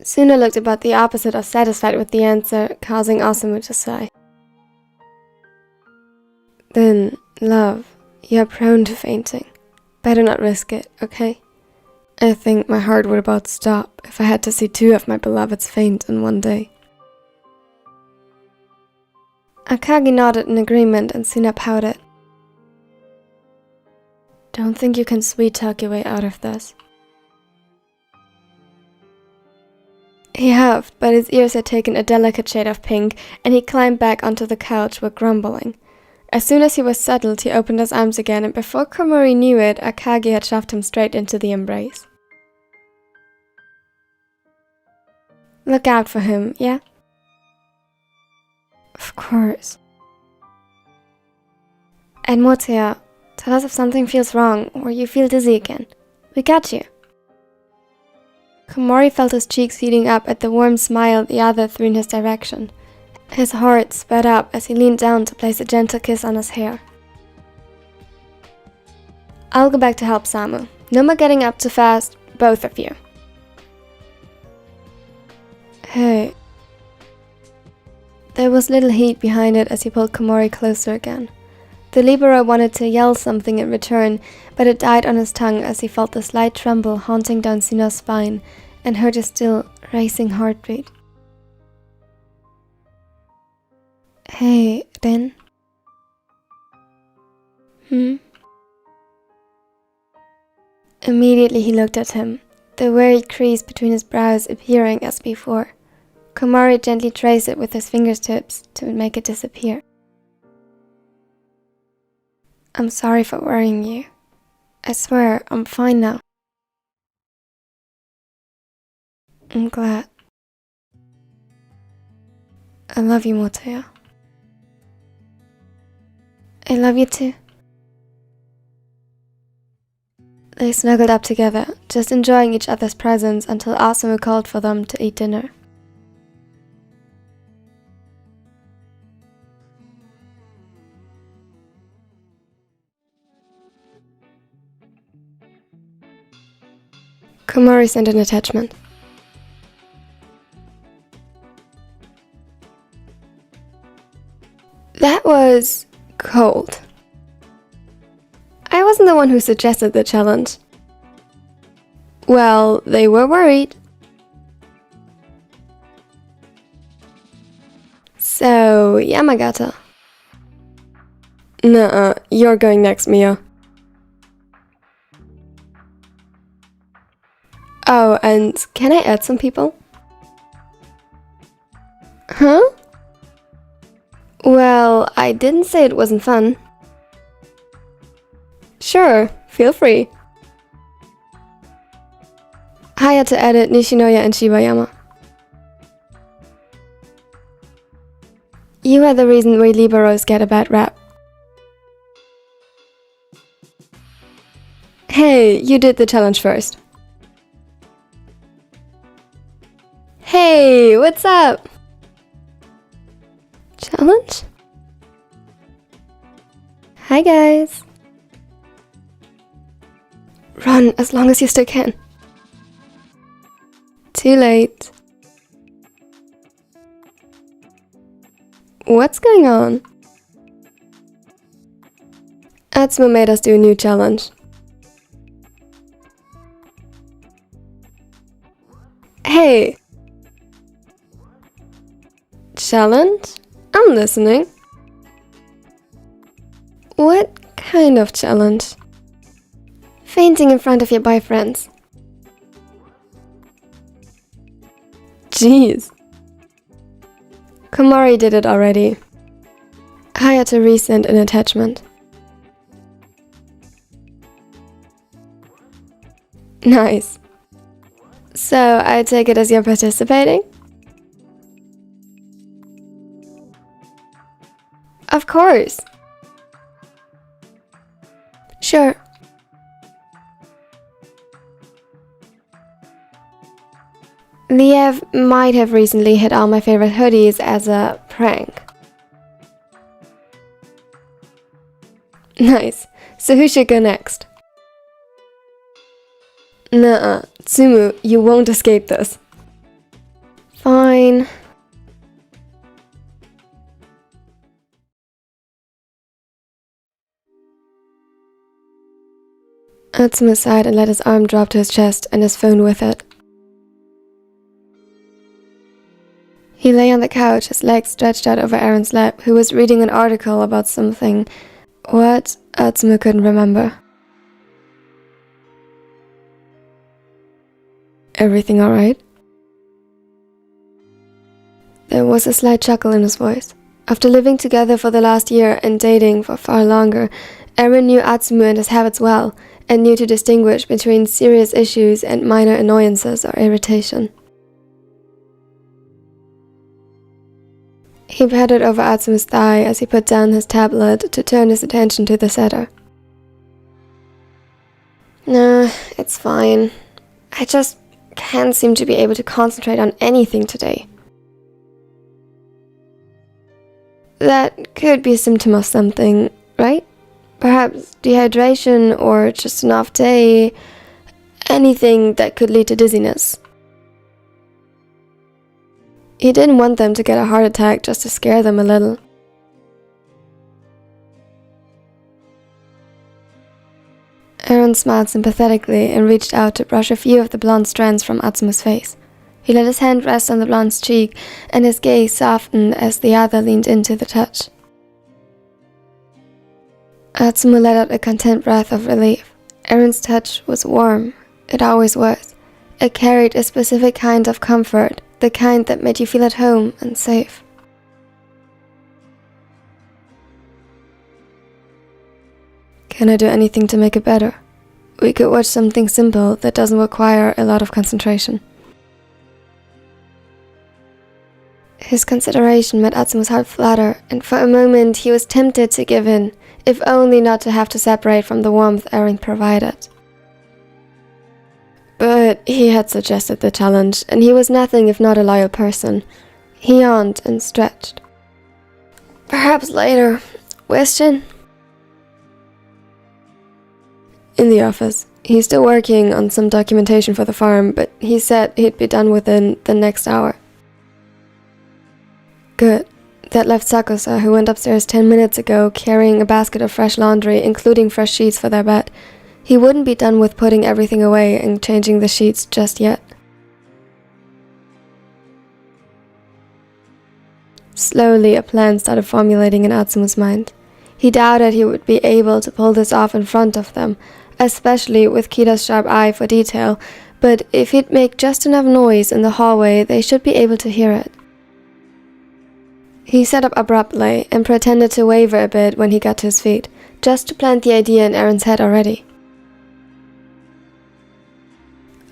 Suna looked about the opposite of satisfied with the answer, causing Osamu to sigh. Then, love, you're prone to fainting. Better not risk it, okay? I think my heart would about stop if I had to see two of my beloveds faint in one day. Akagi nodded in agreement and Suna pouted. Don't think you can sweet-talk your way out of this. He huffed, but his ears had taken a delicate shade of pink, and he climbed back onto the couch with grumbling. As soon as he was settled, he opened his arms again, and before Komori knew it, Akagi had shoved him straight into the embrace. Look out for him, yeah? Of course. And Motoya, tell us if something feels wrong, or you feel dizzy again. We got you. Komori felt his cheeks heating up at the warm smile the other threw in his direction. His heart sped up as he leaned down to place a gentle kiss on his hair. I'll go back to help Samu. No more getting up too fast, both of you. Hey. There was little heat behind it as he pulled Komori closer again. The libero wanted to yell something in return, but it died on his tongue as he felt the slight tremble haunting down Suna's spine and heard his still racing heartbeat. Hey, Rin? Immediately he looked at him, the worried crease between his brows appearing as before. Komori gently traced it with his fingertips to make it disappear. I'm sorry for worrying you. I swear, I'm fine now. I'm glad. I love you, Motoya. I love you too. They snuggled up together, just enjoying each other's presence until Osamu called for them to eat dinner. Komori sent an attachment. That was cold. I wasn't the one who suggested the challenge. Well, they were worried. So, Yamagata. Nuh-uh, you're going next, Mia. Oh, and can I add some people? Huh? Well, I didn't say it wasn't fun. Sure, feel free. Hayato added Nishinoya and Shibayama. You are the reason we liberos get a bad rap. Hey, you did the challenge first. Hey, what's up? Challenge? Hi guys. Run as long as you still can. Too late. What's going on? Atsumu made us do a new challenge. Hey! Challenge? I'm listening. What kind of challenge? Fainting in front of your boyfriends. Jeez. Komori did it already. Hayato resent an attachment. Nice. So, I take it as you're participating? Of course. Sure. Liev might have recently hit all my favorite hoodies as a prank. Nice. So who should go next? Nuh-uh. Tsumu, you won't escape this. Fine. Atsumu sighed and let his arm drop to his chest and his phone with it. He lay on the couch, his legs stretched out over Aaron's lap, who was reading an article about something. What? Atsumu couldn't remember. Everything alright? There was a slight chuckle in his voice. After living together for the last year and dating for far longer, Aaron knew Atsumu and his habits well, and knew to distinguish between serious issues and minor annoyances or irritation. He patted over Atsumu's thigh as he put down his tablet to turn his attention to the setter. Nah, it's fine. I just can't seem to be able to concentrate on anything today. That could be a symptom of something, right? Perhaps dehydration or just an off day. Anything that could lead to dizziness. He didn't want them to get a heart attack just to scare them a little. Aaron smiled sympathetically and reached out to brush a few of the blonde strands from Atsumu's face. He let his hand rest on the blonde's cheek, and his gaze softened as the other leaned into the touch. Atsumu let out a content breath of relief. Aaron's touch was warm. It always was. It carried a specific kind of comfort, the kind that made you feel at home and safe. Can I do anything to make it better? We could watch something simple that doesn't require a lot of concentration. His consideration made Atsumu's heart flutter, and for a moment he was tempted to give in, if only not to have to separate from the warmth Aaron provided. But he had suggested the challenge, and he was nothing if not a loyal person. He yawned and stretched. Perhaps later. Where's Jin? In the office. He's still working on some documentation for the farm, but he said he'd be done within the next hour. Good. That left Sakusa, who went upstairs 10 minutes ago carrying a basket of fresh laundry, including fresh sheets for their bed. He wouldn't be done with putting everything away and changing the sheets just yet. Slowly, a plan started formulating in Atsumu's mind. He doubted he would be able to pull this off in front of them, especially with Kita's sharp eye for detail, but if he'd make just enough noise in the hallway, they should be able to hear it. He sat up abruptly and pretended to waver a bit when he got to his feet, just to plant the idea in Aaron's head already.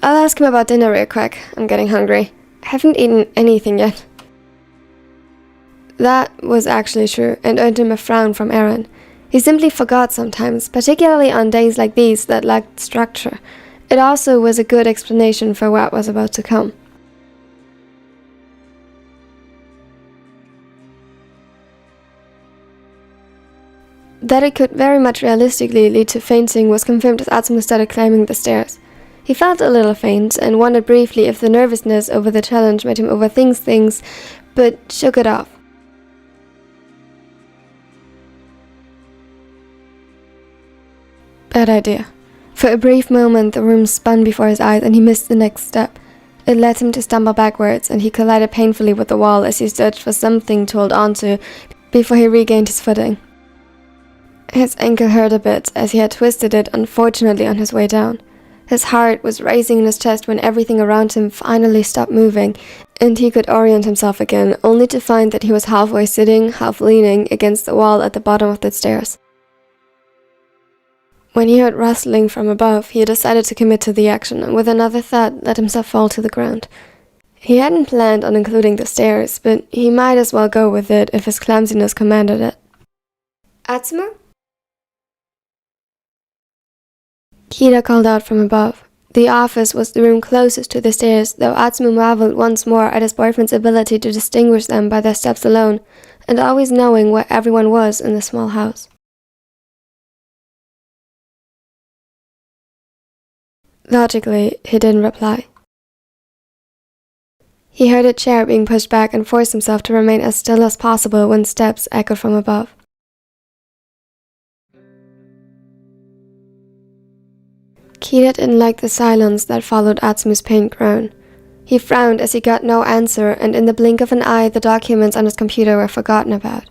I'll ask him about dinner real quick. I'm getting hungry. I haven't eaten anything yet. That was actually true and earned him a frown from Aaron. He simply forgot sometimes, particularly on days like these that lacked structure. It also was a good explanation for what was about to come. That it could very much realistically lead to fainting was confirmed as Atsumu started climbing the stairs. He felt a little faint and wondered briefly if the nervousness over the challenge made him overthink things, but shook it off. Bad idea. For a brief moment, the room spun before his eyes and he missed the next step. It led him to stumble backwards, and he collided painfully with the wall as he searched for something to hold on to before he regained his footing. His ankle hurt a bit as he had twisted it unfortunately on his way down. His heart was racing in his chest when everything around him finally stopped moving, and he could orient himself again, only to find that he was halfway sitting, half leaning against the wall at the bottom of the stairs. When he heard rustling from above, he decided to commit to the action, and with another thought, let himself fall to the ground. He hadn't planned on including the stairs, but he might as well go with it if his clumsiness commanded it. Atsumu? Kita called out from above. The office was the room closest to the stairs, though Atsumu marveled once more at his boyfriend's ability to distinguish them by their steps alone, and always knowing where everyone was in the small house. Logically, he didn't reply. He heard a chair being pushed back and forced himself to remain as still as possible when steps echoed from above. Kita didn't like the silence that followed Atsumu's pained groan. He frowned as he got no answer, and in the blink of an eye, the documents on his computer were forgotten about.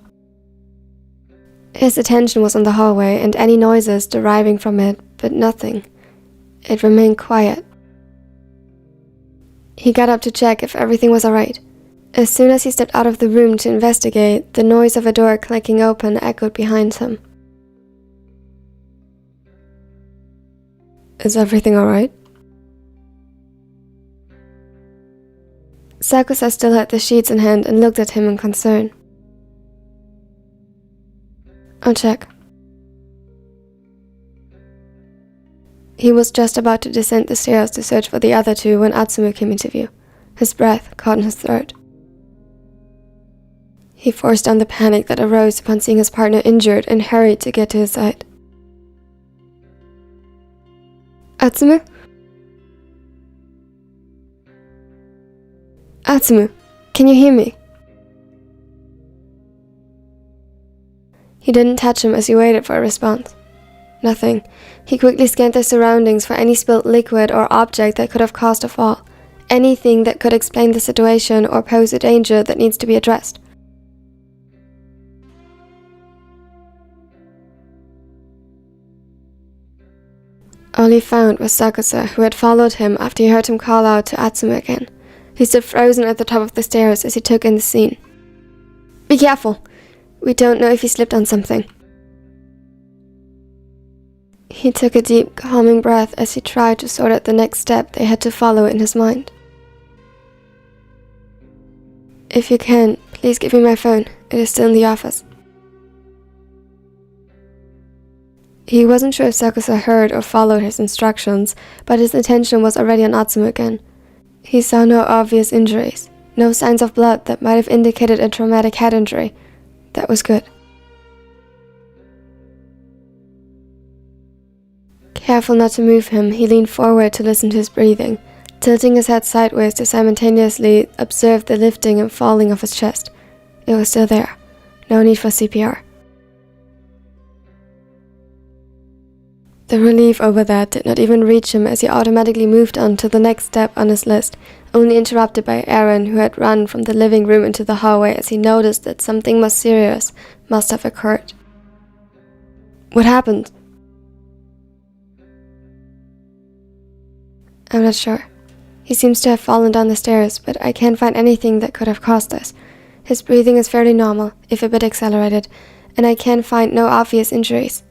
His attention was on the hallway and any noises deriving from it, but nothing. It remained quiet. He got up to check if everything was alright. As soon as he stepped out of the room to investigate, the noise of a door clicking open echoed behind him. Is everything alright? Sakusa still had the sheets in hand and looked at him in concern. I'll check. He was just about to descend the stairs to search for the other two when Atsumu came into view. His breath caught in his throat. He forced down the panic that arose upon seeing his partner injured and hurried to get to his side. Atsumu? Atsumu, can you hear me? He didn't touch him as he waited for a response. Nothing. He quickly scanned the surroundings for any spilled liquid or object that could have caused a fall. Anything that could explain the situation or pose a danger that needs to be addressed. All he found was Sakusa, who had followed him after he heard him call out to Atsumu again. He stood frozen at the top of the stairs as he took in the scene. Be careful! We don't know if he slipped on something. He took a deep, calming breath as he tried to sort out the next step they had to follow in his mind. If you can, please give me my phone. It is still in the office. He wasn't sure if Sakusa heard or followed his instructions, but his attention was already on Atsumu again. He saw no obvious injuries, no signs of blood that might have indicated a traumatic head injury. That was good. Careful not to move him, he leaned forward to listen to his breathing, tilting his head sideways to simultaneously observe the lifting and falling of his chest. It was still there. No need for CPR. The relief over that did not even reach him as he automatically moved on to the next step on his list, only interrupted by Aaron, who had run from the living room into the hallway as he noticed that something more serious must have occurred. What happened? I'm not sure. He seems to have fallen down the stairs, but I can't find anything that could have caused this. His breathing is fairly normal, if a bit accelerated, and I can find no obvious injuries.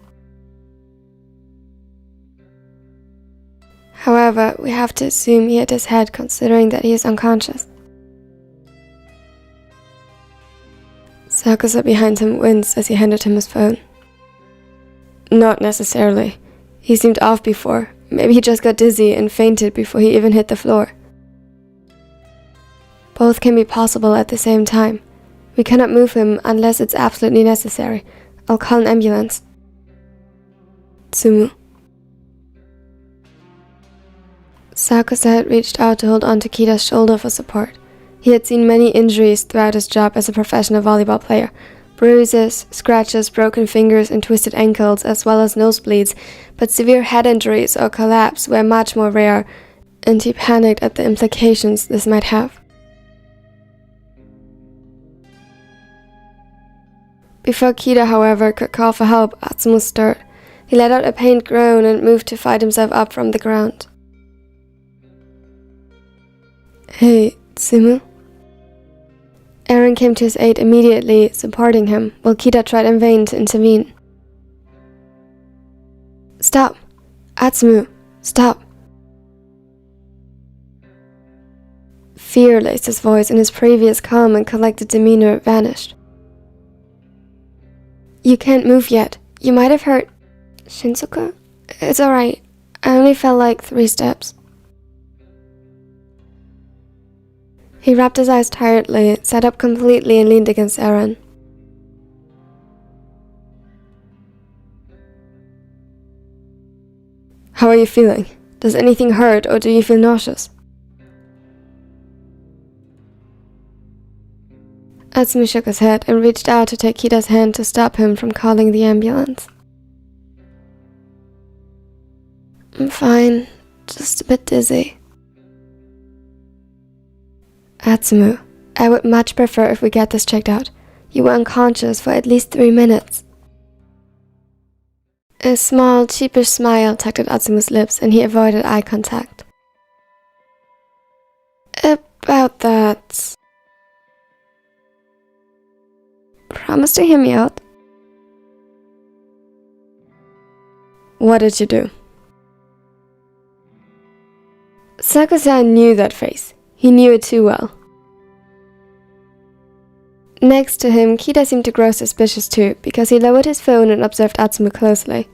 However, we have to assume he hit his head considering that he is unconscious. Sakusa behind him winced as he handed him his phone. Not necessarily. He seemed off before. Maybe he just got dizzy and fainted before he even hit the floor. Both can be possible at the same time. We cannot move him unless it's absolutely necessary. I'll call an ambulance. Tsumu. Sakusa had reached out to hold on to Kita's shoulder for support. He had seen many injuries throughout his job as a professional volleyball player, Bruises, scratches, broken fingers, and twisted ankles, as well as nosebleeds, but severe head injuries or collapse were much more rare, and he panicked at the implications this might have. Before Kita, however, could call for help, Atsumu stirred. He let out a pained groan and moved to fight himself up from the ground. Hey, Tsumu? Aaron came to his aid immediately, supporting him, while Kita tried in vain to intervene. Stop! Atsumu, stop! Fear laced his voice, and his previous calm and collected demeanor vanished. You can't move yet. You might have hurt... Shinsuke? It's alright. I only fell like 3 steps. He rubbed his eyes tiredly, sat up completely and leaned against Aaron. How are you feeling? Does anything hurt or do you feel nauseous? Atsumu shook his head and reached out to take Kita's hand to stop him from calling the ambulance. I'm fine, just a bit dizzy. Atsumu, I would much prefer if we get this checked out. You were unconscious for at least 3 minutes. A small, sheepish smile tugged at Atsumu's lips, and he avoided eye contact. About that... Promise to hear me out. What did you do? Sakusan knew that face. He knew it too well. Next to him, Kita seemed to grow suspicious too, because he lowered his phone and observed Atsumu closely.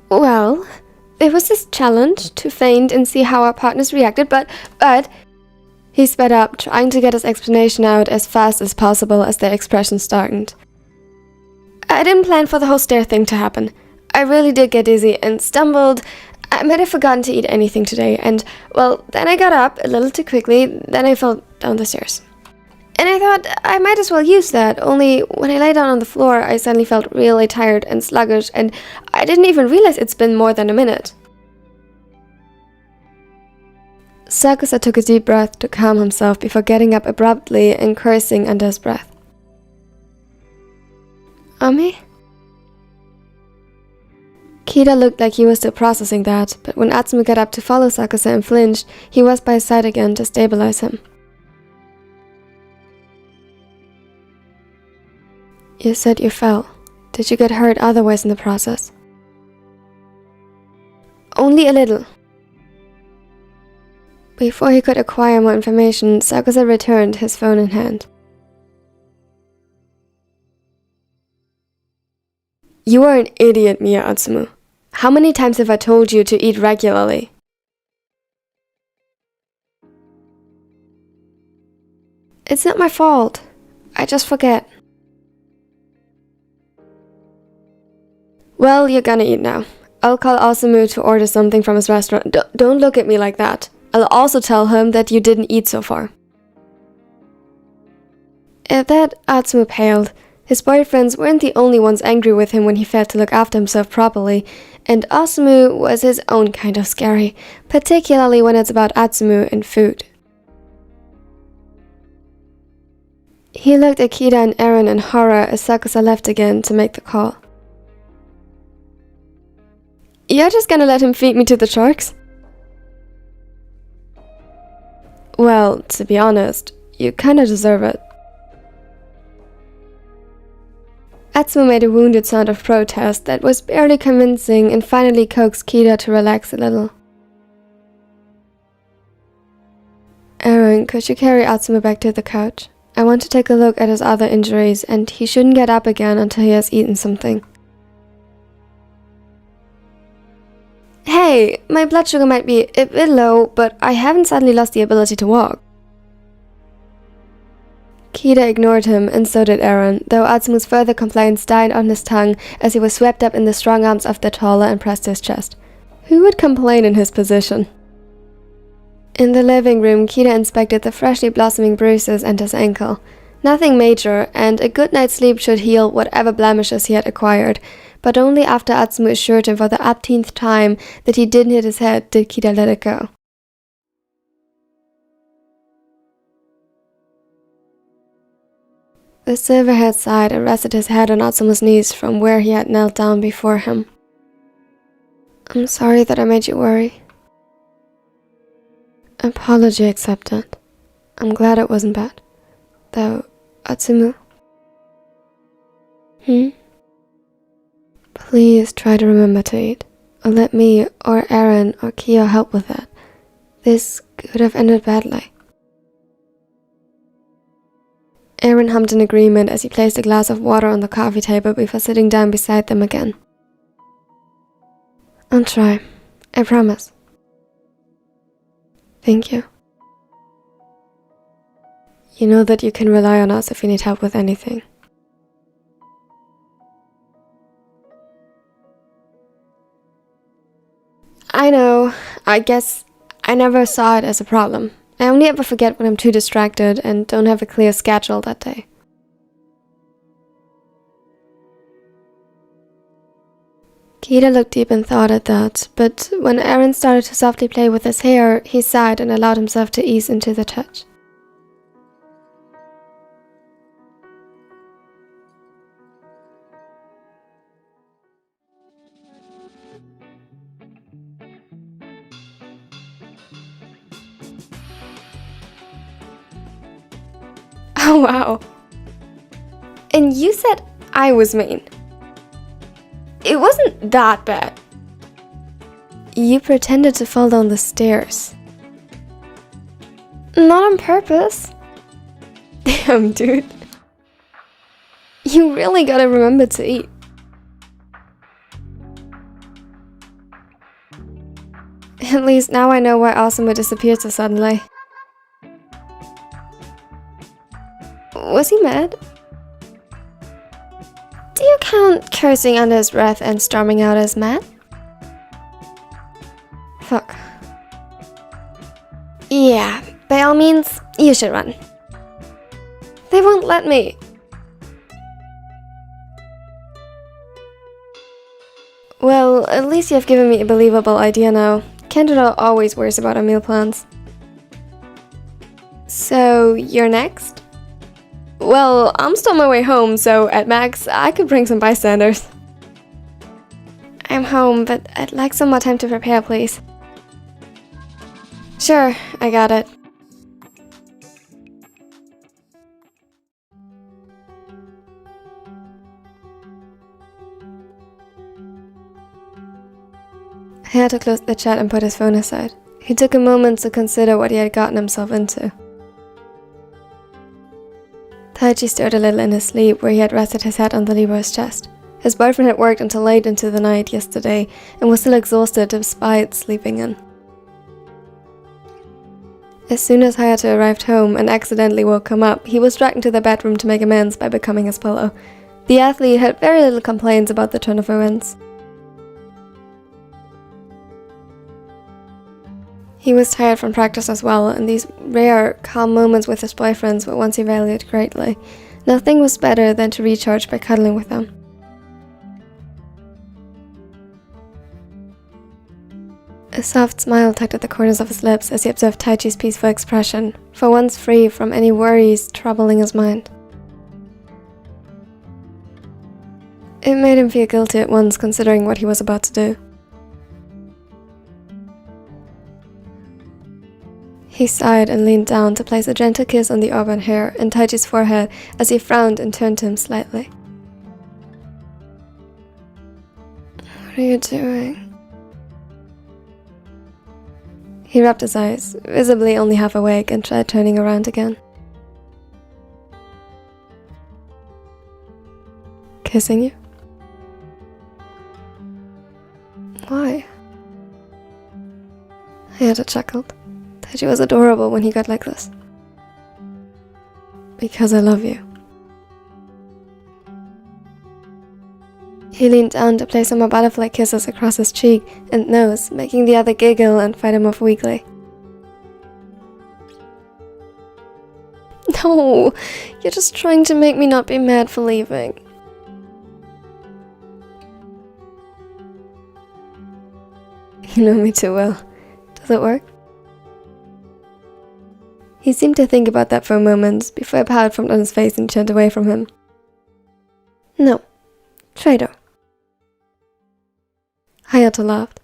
Well, there was this challenge to feint and see how our partners reacted, but... He sped up, trying to get his explanation out as fast as possible as their expressions started. I didn't plan for the whole stair thing to happen. I really did get dizzy and stumbled. I might have forgotten to eat anything today, and, well, then I got up a little too quickly, then I fell down the stairs. And I thought I might as well use that, only when I lay down on the floor, I suddenly felt really tired and sluggish, and I didn't even realize it's been more than a minute. Sakusa took a deep breath to calm himself before getting up abruptly and cursing under his breath. Ami? Kita looked like he was still processing that, but when Atsumu got up to follow Sakusa and flinched, he was by his side again to stabilize him. You said you fell. Did you get hurt otherwise in the process? Only a little. Before he could acquire more information, Sakusa returned, his phone in hand. You are an idiot, Miya Atsumu. How many times have I told you to eat regularly? It's not my fault. I just forget. Well, you're gonna eat now. I'll call Osamu to order something from his restaurant. Don't look at me like that. I'll also tell him that you didn't eat so far. At that, Atsumu paled. His boyfriends weren't the only ones angry with him when he failed to look after himself properly, and Osamu was his own kind of scary, particularly when it's about Atsumu and food. He looked at Kita and Aaron in horror as Sakusa left again to make the call. You're just gonna let him feed me to the sharks? Well, to be honest, you kinda deserve it. Atsumu made a wounded sound of protest that was barely convincing and finally coaxed Kita to relax a little. Aaron, could you carry Atsumu back to the couch? I want to take a look at his other injuries, and he shouldn't get up again until he has eaten something. Hey, my blood sugar might be a bit low, but I haven't suddenly lost the ability to walk. Kita ignored him, and so did Aaron, though Atsumu's further complaints died on his tongue as he was swept up in the strong arms of the taller and pressed to his chest. Who would complain in his position? In the living room, Kita inspected the freshly blossoming bruises and his ankle. Nothing major, and a good night's sleep should heal whatever blemishes he had acquired, but only after Atsumu assured him for the 18th time that he didn't hit his head did Kita let it go. The silverhead sighed and rested his head on Atsumu's knees from where he had knelt down before him. I'm sorry that I made you worry. Apology accepted. I'm glad it wasn't bad. Though, Atsumu? Please try to remember to eat, or let me, or Aaron, or Kyo help with that. This could have ended badly. Aaron hummed in agreement as he placed a glass of water on the coffee table before sitting down beside them again. I'll try. I promise. Thank you. You know that you can rely on us if you need help with anything. I know. I guess I never saw it as a problem. I only ever forget when I'm too distracted and don't have a clear schedule that day. Kita looked deep in thought at that, but when Aaron started to softly play with his hair, he sighed and allowed himself to ease into the touch. Oh wow. And you said I was mean. It wasn't that bad. You pretended to fall down the stairs. Not on purpose. Damn, dude. You really gotta remember to eat. At least now I know why Asuma disappeared so suddenly. Was he mad? Do you count cursing under his breath and storming out as mad? Fuck. Yeah, by all means, you should run. They won't let me. Well, at least you've given me a believable idea now. Kendra always worries about our meal plans. So, you're next? Well, I'm still on my way home, so at max, I could bring some bystanders. I'm home, but I'd like some more time to prepare, please. Sure, I got it. He had to close the chat and put his phone aside. He took a moment to consider what he had gotten himself into. Taichi stirred a little in his sleep, where he had rested his head on the Libra's chest. His boyfriend had worked until late into the night yesterday, and was still exhausted despite sleeping in. As soon as Hayato arrived home and accidentally woke him up, he was dragged into the bedroom to make amends by becoming his pillow. The athlete had very little complaints about the turn of events. He was tired from practice as well, and these rare, calm moments with his boyfriends were ones he valued greatly. Nothing was better than to recharge by cuddling with them. A soft smile tugged at the corners of his lips as he observed Taichi's peaceful expression, for once free from any worries troubling his mind. It made him feel guilty at once, considering what he was about to do. He sighed and leaned down to place a gentle kiss on the auburn hair and Taichi's forehead as he frowned and turned to him slightly. What are you doing? He rubbed his eyes, visibly only half awake, and tried turning around again. Kissing you? Why? Hayata chuckled. Taichi was adorable when he got like this. Because I love you. He leaned down to place some more butterfly kisses across his cheek and nose, making the other giggle and fight him off weakly. No, you're just trying to make me not be mad for leaving. You know me too well. Does it work? He seemed to think about that for a moment before a pout formed on his face and turned away from him. No, traitor. Hayato laughed.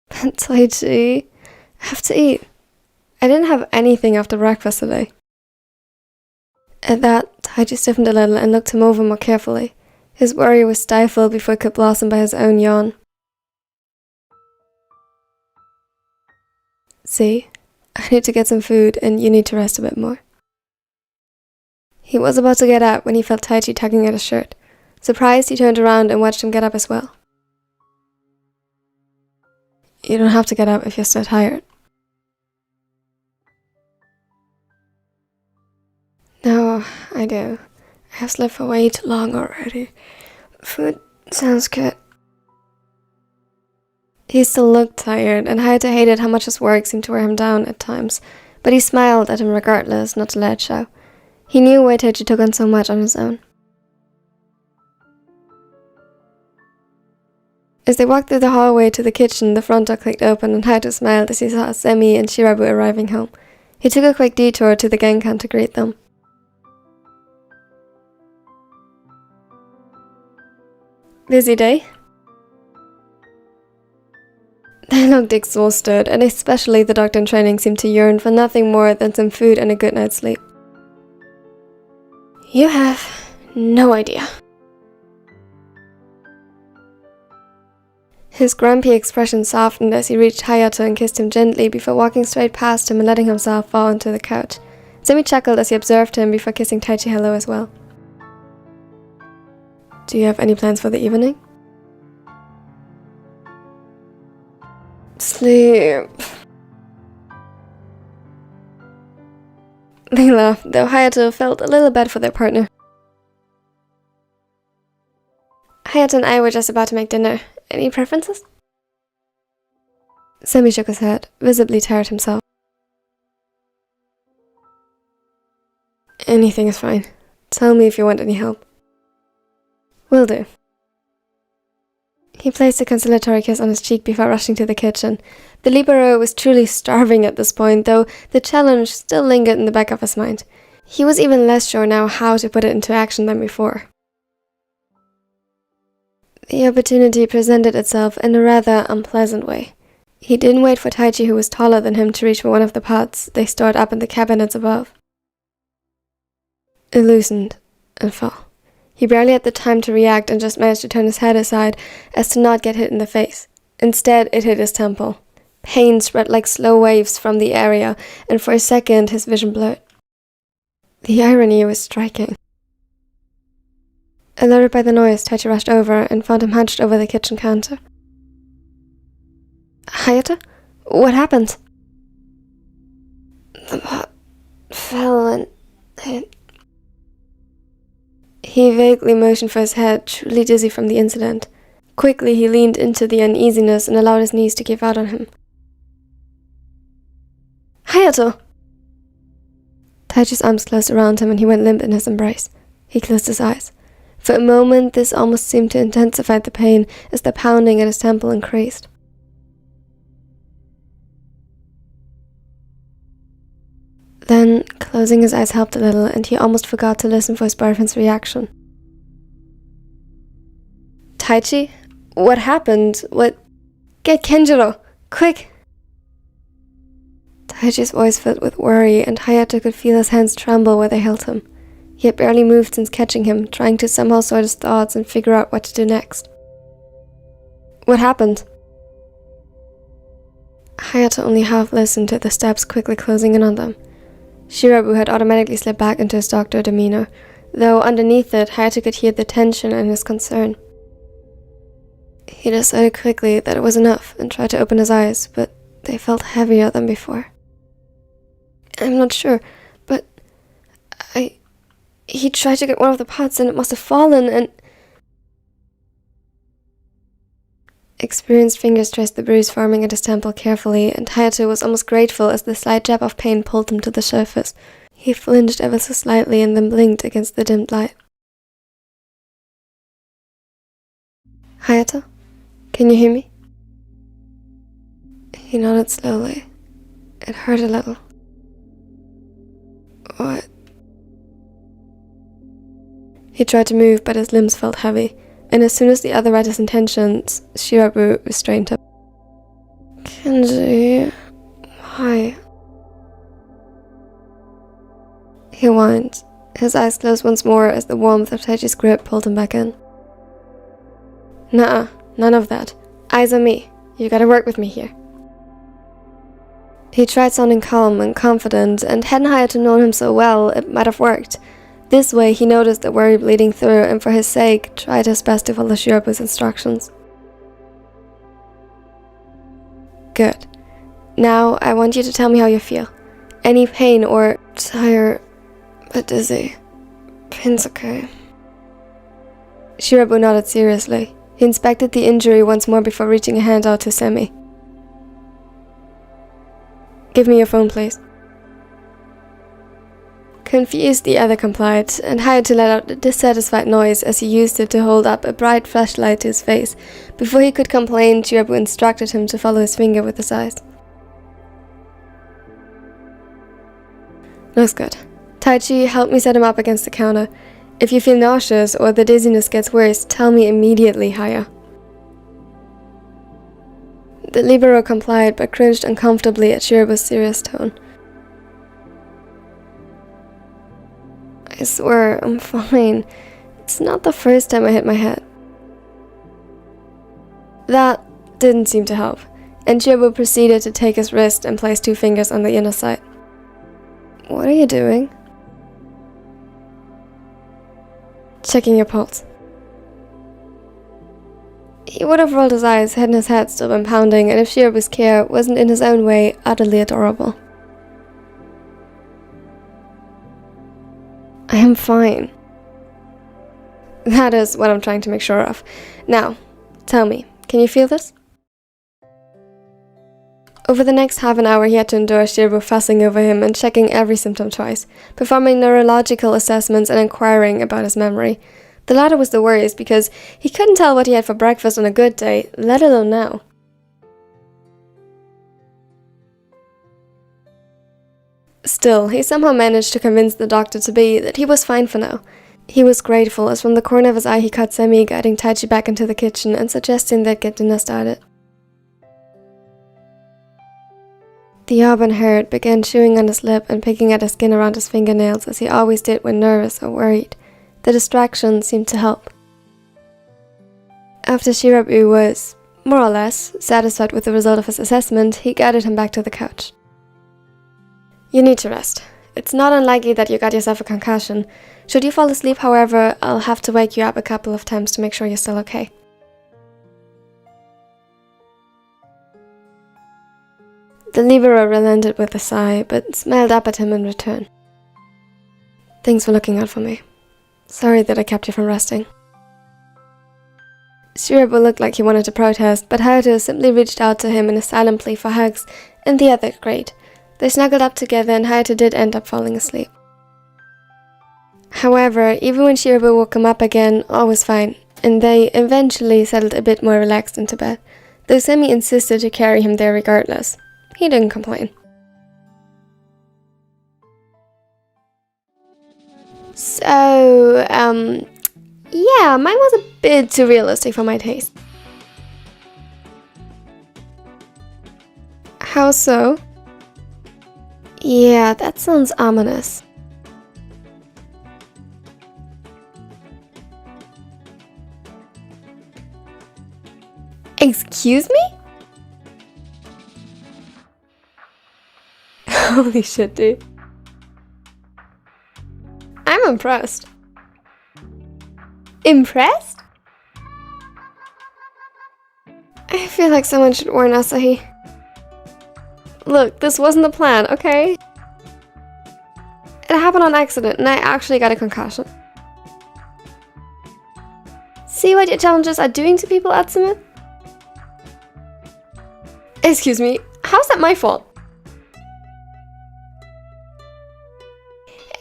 But Taichi, I have to eat. I didn't have anything after breakfast today. At that, Taichi stiffened a little and looked him over more carefully. His worry was stifled before it could blossom by his own yawn. See, I need to get some food and you need to rest a bit more. He was about to get up when he felt Taichi tugging at his shirt. Surprised, he turned around and watched him get up as well. You don't have to get up if you're so tired. No, I do. I have slept for way too long already. Food sounds good. He still looked tired, and Hayato hated how much his work seemed to wear him down at times, but he smiled at him regardless, not to let it show. He knew why Taichi took on so much on his own. As they walked through the hallway to the kitchen, the front door clicked open, and Hayato smiled as he saw Semi and Shirabu arriving home. He took a quick detour to the Genkan to greet them. Busy day? They looked exhausted, and especially the doctor in training seemed to yearn for nothing more than some food and a good night's sleep. You have no idea. His grumpy expression softened as he reached Hayato and kissed him gently before walking straight past him and letting himself fall onto the couch. Semi chuckled as he observed him before kissing Taichi hello as well. Do you have any plans for the evening? Sleep. They laughed, though Hayato felt a little bad for their partner. Hayato and I were just about to make dinner. Any preferences? Semi shook his head, visibly tired himself. Anything is fine. Tell me if you want any help. Will do. He placed a conciliatory kiss on his cheek before rushing to the kitchen. The libero was truly starving at this point, though the challenge still lingered in the back of his mind. He was even less sure now how to put it into action than before. The opportunity presented itself in a rather unpleasant way. He didn't wait for Taichi, who was taller than him, to reach for one of the pots they stored up in the cabinets above. It loosened and fell. He barely had the time to react and just managed to turn his head aside as to not get hit in the face. Instead, it hit his temple. Pain spread like slow waves from the area, and for a second his vision blurred. The irony was striking. Alerted by the noise, Taichi rushed over and found him hunched over the kitchen counter. Hayato? What happened? The pot fell and hit. He vaguely motioned for his head, truly dizzy from the incident. Quickly, he leaned into the uneasiness and allowed his knees to give out on him. Hayato! Taichi's arms closed around him and he went limp in his embrace. He closed his eyes. For a moment, this almost seemed to intensify the pain as the pounding at his temple increased. Then, closing his eyes helped a little, and he almost forgot to listen for his boyfriend's reaction. Taichi? What happened? What? Get Kenjiro! Quick! Taichi's voice filled with worry, and Hayato could feel his hands tremble where they held him. He had barely moved since catching him, trying to somehow sort his thoughts and figure out what to do next. What happened? Hayato only half listened to the steps quickly closing in on them. Shirabu had automatically slipped back into his doctor demeanor, though underneath it, Hayato could hear the tension and his concern. He decided quickly that it was enough and tried to open his eyes, but they felt heavier than before. I'm not sure, but he tried to get one of the pots and it must have fallen and... A Experienced fingers traced the bruise forming at his temple carefully, and Haikyuu was almost grateful as the slight jab of pain pulled him to the surface. He flinched ever so slightly and then blinked against the dimmed light. Haikyuu, can you hear me? He nodded slowly. It hurt a little. What? He tried to move, but his limbs felt heavy, and as soon as the other read his intentions, Shirabu restrained him. Kenji, why? He whined. His eyes closed once more as the warmth of Taichi's grip pulled him back in. Nuh-uh, none of that. Eyes on me. You gotta work with me here. He tried sounding calm and confident, and hadn't Haikyuu known him so well, it might have worked. This way, he noticed the worry bleeding through, and for his sake, tried his best to follow Shirabu's instructions. Good. Now, I want you to tell me how you feel. Any pain or tired, but dizzy. Pain's okay. Shirabu nodded seriously. He inspected the injury once more before reaching a hand out to Semi. Give me your phone, please. Confused, the other complied, and Haikyuu let out a dissatisfied noise as he used it to hold up a bright flashlight to his face. Before he could complain, Shirabu instructed him to follow his finger with his eyes. Looks good. Taichi, help me set him up against the counter. If you feel nauseous or the dizziness gets worse, tell me immediately, Haya. The libero complied, but cringed uncomfortably at Shirabu's serious tone. I swear, I'm fine. It's not the first time I hit my head. That didn't seem to help, and Shirabu proceeded to take his wrist and place 2 fingers on the inner side. What are you doing? Checking your pulse. He would have rolled his eyes had his head still been pounding, and if Shirabu's care wasn't in his own way utterly adorable. I am fine. That is what I'm trying to make sure of. Now, tell me, can you feel this? Over the next half an hour he had to endure Shirabu fussing over him and checking every symptom twice, performing neurological assessments and inquiring about his memory. The latter was the worst because he couldn't tell what he had for breakfast on a good day, let alone now. Still, he somehow managed to convince the doctor to be that he was fine for now. He was grateful as from the corner of his eye he caught Semi guiding Taichi back into the kitchen and suggesting they'd get dinner started. The auburn-haired began chewing on his lip and picking at the skin around his fingernails as he always did when nervous or worried. The distraction seemed to help. After Shirabu was, more or less, satisfied with the result of his assessment, he guided him back to the couch. You need to rest. It's not unlikely that you got yourself a concussion. Should you fall asleep, however, I'll have to wake you up a couple of times to make sure you're still okay. The libero relented with a sigh, but smiled up at him in return. Thanks for looking out for me. Sorry that I kept you from resting. Shirabu looked like he wanted to protest, but Haikyuu simply reached out to him in a silent plea for hugs, and the other agreed. They snuggled up together and Haikyuu did end up falling asleep. However, even when Shirabu woke him up again, all was fine, and they eventually settled a bit more relaxed into bed, though Semi insisted to carry him there regardless. He didn't complain. So, yeah, mine was a bit too realistic for my taste. How so? Yeah, that sounds ominous. Excuse me? Holy shit, dude. I'm impressed. Impressed? I feel like someone should warn Asahi. Look, this wasn't the plan, okay? It happened on accident and I actually got a concussion. See what your challenges are doing to people, Atsumu? Excuse me, how's that my fault?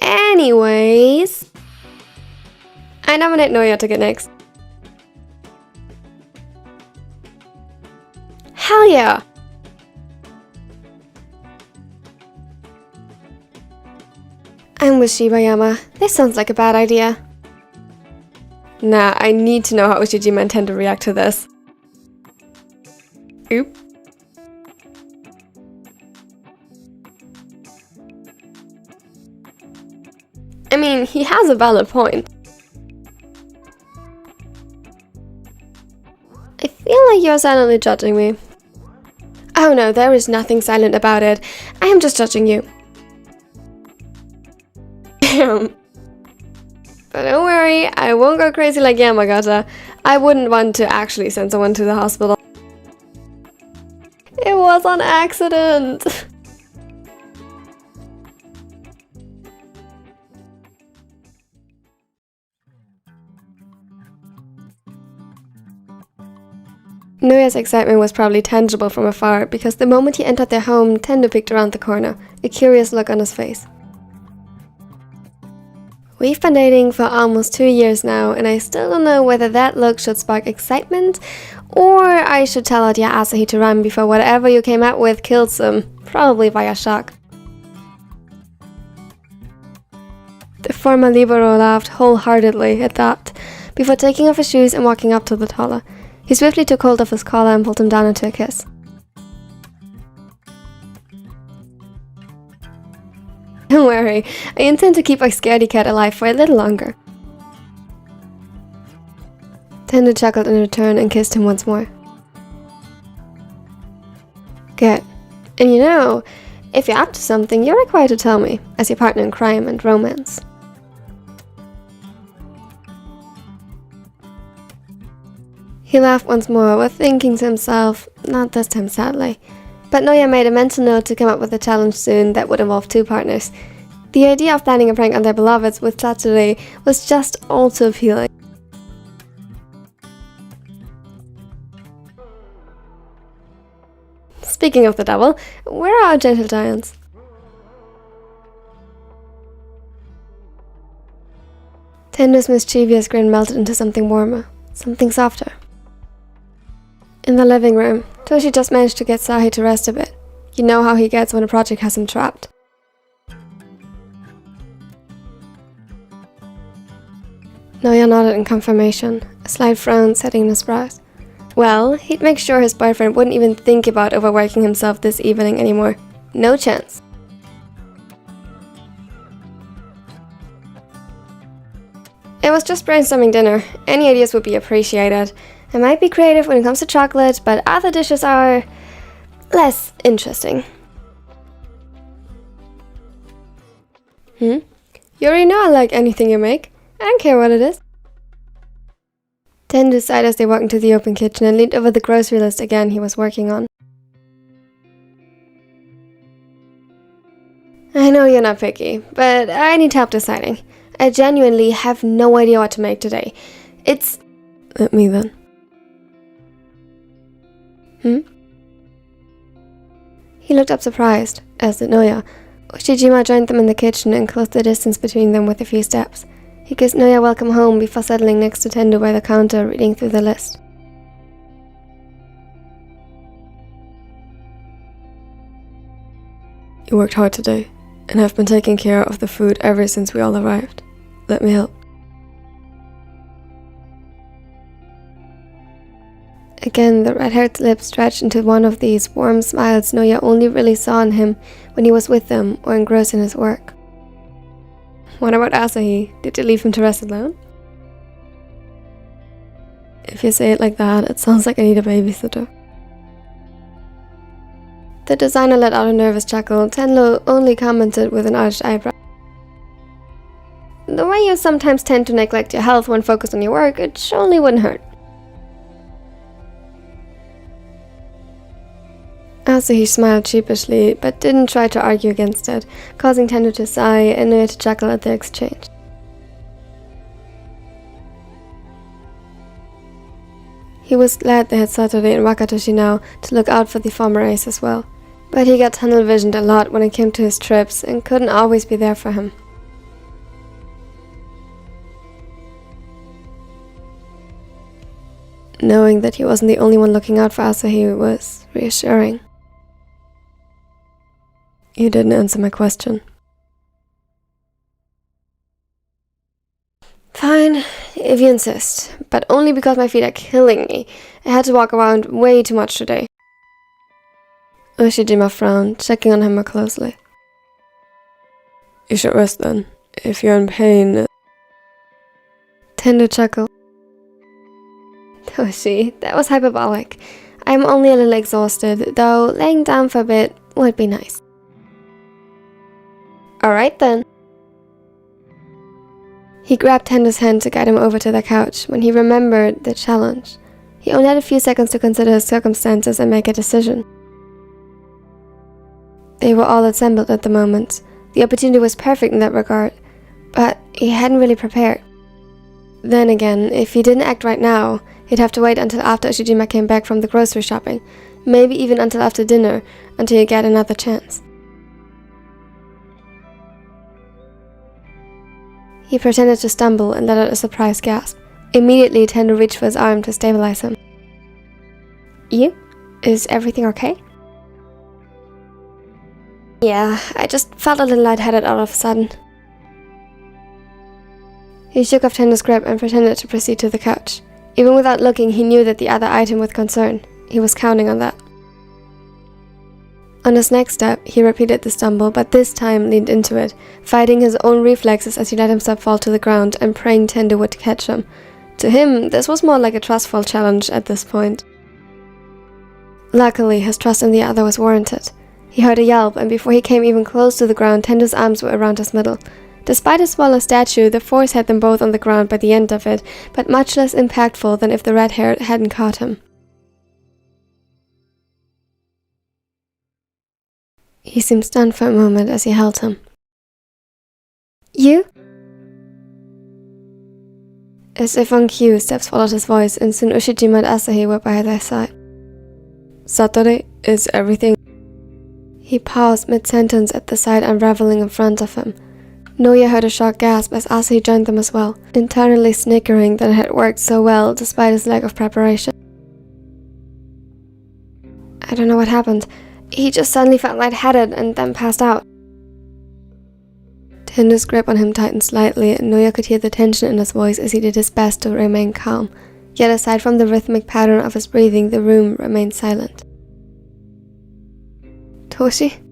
Anyways, I nominate Noya to get next. Hell yeah! I'm with Shibayama. This sounds like a bad idea. Nah, I need to know how Ushijima intend to react to this. Oop. I mean, he has a valid point. I feel like you're silently judging me. Oh no, there is nothing silent about it. I am just judging you. But don't worry, I won't go crazy like Yamagata. I wouldn't want to actually send someone to the hospital. It was on accident. Noya's excitement was probably tangible from afar because the moment he entered their home, Tendo peeked around the corner, a curious look on his face. We've been dating for almost 2 years now, and I still don't know whether that look should spark excitement, or I should tell out your Asahi to run before whatever you came out with kills him, probably via shock. The former libero laughed wholeheartedly at that, before taking off his shoes and walking up to the taller. He swiftly took hold of his collar and pulled him down into a kiss. Don't worry, I intend to keep our scaredy cat alive for a little longer. Tendo chuckled in return and kissed him once more. Good. And you know, if you're up to something, you're required to tell me, as your partner in crime and romance. He laughed once more, while thinking to himself, not this time sadly. But Noya made a mental note to come up with a challenge soon that would involve 2 partners. The idea of planning a prank on their beloveds with Saturday was just all too appealing. Speaking of the devil, where are our gentle giants? Tendo's mischievous grin melted into something warmer, something softer. In the living room, Toshi just managed to get Sahi to rest a bit. You know how he gets when a project has him trapped. Noya nodded in confirmation, a slight frown setting in his brows. Well, he'd make sure his boyfriend wouldn't even think about overworking himself this evening anymore. No chance. It was just brainstorming dinner. Any ideas would be appreciated. I might be creative when it comes to chocolate, but other dishes are less interesting. You already know I like anything you make. I don't care what it is. Tendo sighed as they walked into the open kitchen and leaned over the grocery list again he was working on. I know you're not picky, but I need help deciding. I genuinely have no idea what to make today. It's... Let me then. He looked up surprised, as did Noya. Ushijima joined them in the kitchen and closed the distance between them with a few steps. He kissed Noya welcome home before settling next to Tendo by the counter, reading through the list. You worked hard today, and have been taking care of the food ever since we all arrived. Let me help. Again, the red-haired lips stretched into one of these warm smiles Noya only really saw in him when he was with them or engrossed in his work. What about Asahi? Did you leave him to rest alone? If you say it like that, it sounds like I need a babysitter. The designer let out a nervous chuckle. Tenlo only commented with an arched eyebrow. The way you sometimes tend to neglect your health when focused on your work, it surely wouldn't hurt. Asahi smiled sheepishly, but didn't try to argue against it, causing Tendo to sigh and Noya to chuckle at the exchange. He was glad they had Saturday and Wakatoshi now to look out for the former ace as well. But he got tunnel visioned a lot when it came to his trips and couldn't always be there for him. Knowing that he wasn't the only one looking out for Asahi was reassuring. You didn't answer my question. Fine, if you insist, but only because my feet are killing me. I had to walk around way too much today. Ushijima frowned, checking on him more closely. You should rest then. If you're in pain... Tendo chuckled. Toshi, that was hyperbolic. I'm only a little exhausted, though laying down for a bit would be nice. Alright then. He grabbed Tendo's hand to guide him over to the couch when he remembered the challenge. He only had a few seconds to consider his circumstances and make a decision. They were all assembled at the moment. The opportunity was perfect in that regard, but he hadn't really prepared. Then again, if he didn't act right now, he'd have to wait until after Ushijima came back from the grocery shopping, maybe even until after dinner, until he'd get another chance. He pretended to stumble and let out a surprised gasp. Immediately, Tendo reached for his arm to stabilize him. You? Is everything okay? Yeah, I just felt a little lightheaded all of a sudden. He shook off Tendo's grip and pretended to proceed to the couch. Even without looking, he knew that the other eyed him with concern. He was counting on that. On his next step, he repeated the stumble, but this time leaned into it, fighting his own reflexes as he let himself fall to the ground and praying Tendo would catch him. To him, this was more like a trustful challenge at this point. Luckily, his trust in the other was warranted. He heard a yelp, and before he came even close to the ground, Tendo's arms were around his middle. Despite his smaller stature, the force had them both on the ground by the end of it, but much less impactful than if the red-haired hadn't caught him. He seemed stunned for a moment as he held him. You? As if on cue, steps followed his voice, and soon Ushijima and Asahi were by their side. Saturday, is everything... He paused mid-sentence at the sight unraveling in front of him. Noya heard a shocked gasp as Asahi joined them as well, internally snickering that it had worked so well despite his lack of preparation. I don't know what happened. He just suddenly felt lightheaded and then passed out. Tendo's grip on him tightened slightly, and Noya could hear the tension in his voice as he did his best to remain calm. Yet aside from the rhythmic pattern of his breathing, the room remained silent. Toshi?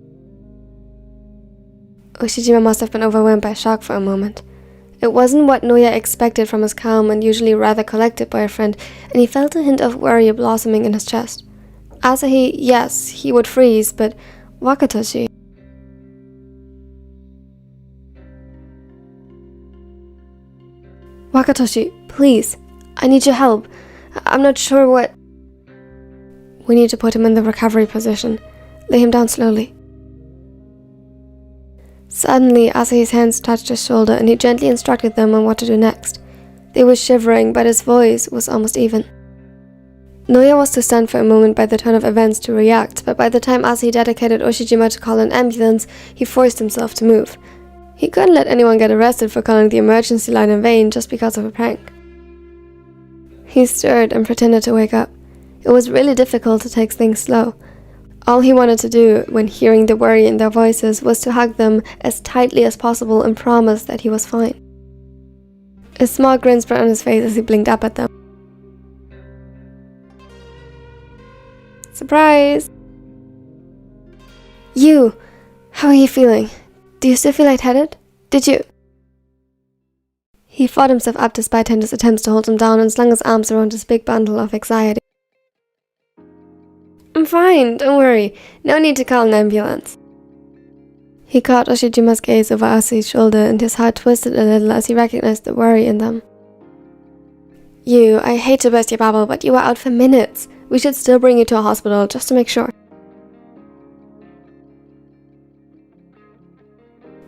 Ushijima must have been overwhelmed by shock for a moment. It wasn't what Noya expected from his calm and usually rather collected boyfriend, and he felt a hint of worry blossoming in his chest. Asahi, yes, he would freeze, but Wakatoshi... Wakatoshi, please, I need your help. I'm not sure what... We need to put him in the recovery position. Lay him down slowly. Suddenly, Asahi's hands touched his shoulder and he gently instructed them on what to do next. They were shivering, but his voice was almost even. Noya was too stunned for a moment by the turn of events to react, but by the time Asahi dedicated Ushijima to call an ambulance, he forced himself to move. He couldn't let anyone get arrested for calling the emergency line in vain just because of a prank. He stirred and pretended to wake up. It was really difficult to take things slow. All he wanted to do, when hearing the worry in their voices, was to hug them as tightly as possible and promise that he was fine. A small grin spread on his face as he blinked up at them. Surprise! You! How are you feeling? Do you still feel lightheaded? Did you... He fought himself up despite Tendo's attempts to hold him down and slung his arms around his big bundle of anxiety. I'm fine, don't worry. No need to call an ambulance. He caught Ushijima's gaze over Asahi's shoulder and his heart twisted a little as he recognized the worry in them. You, I hate to burst your bubble, but you were out for minutes. We should still bring you to a hospital just to make sure.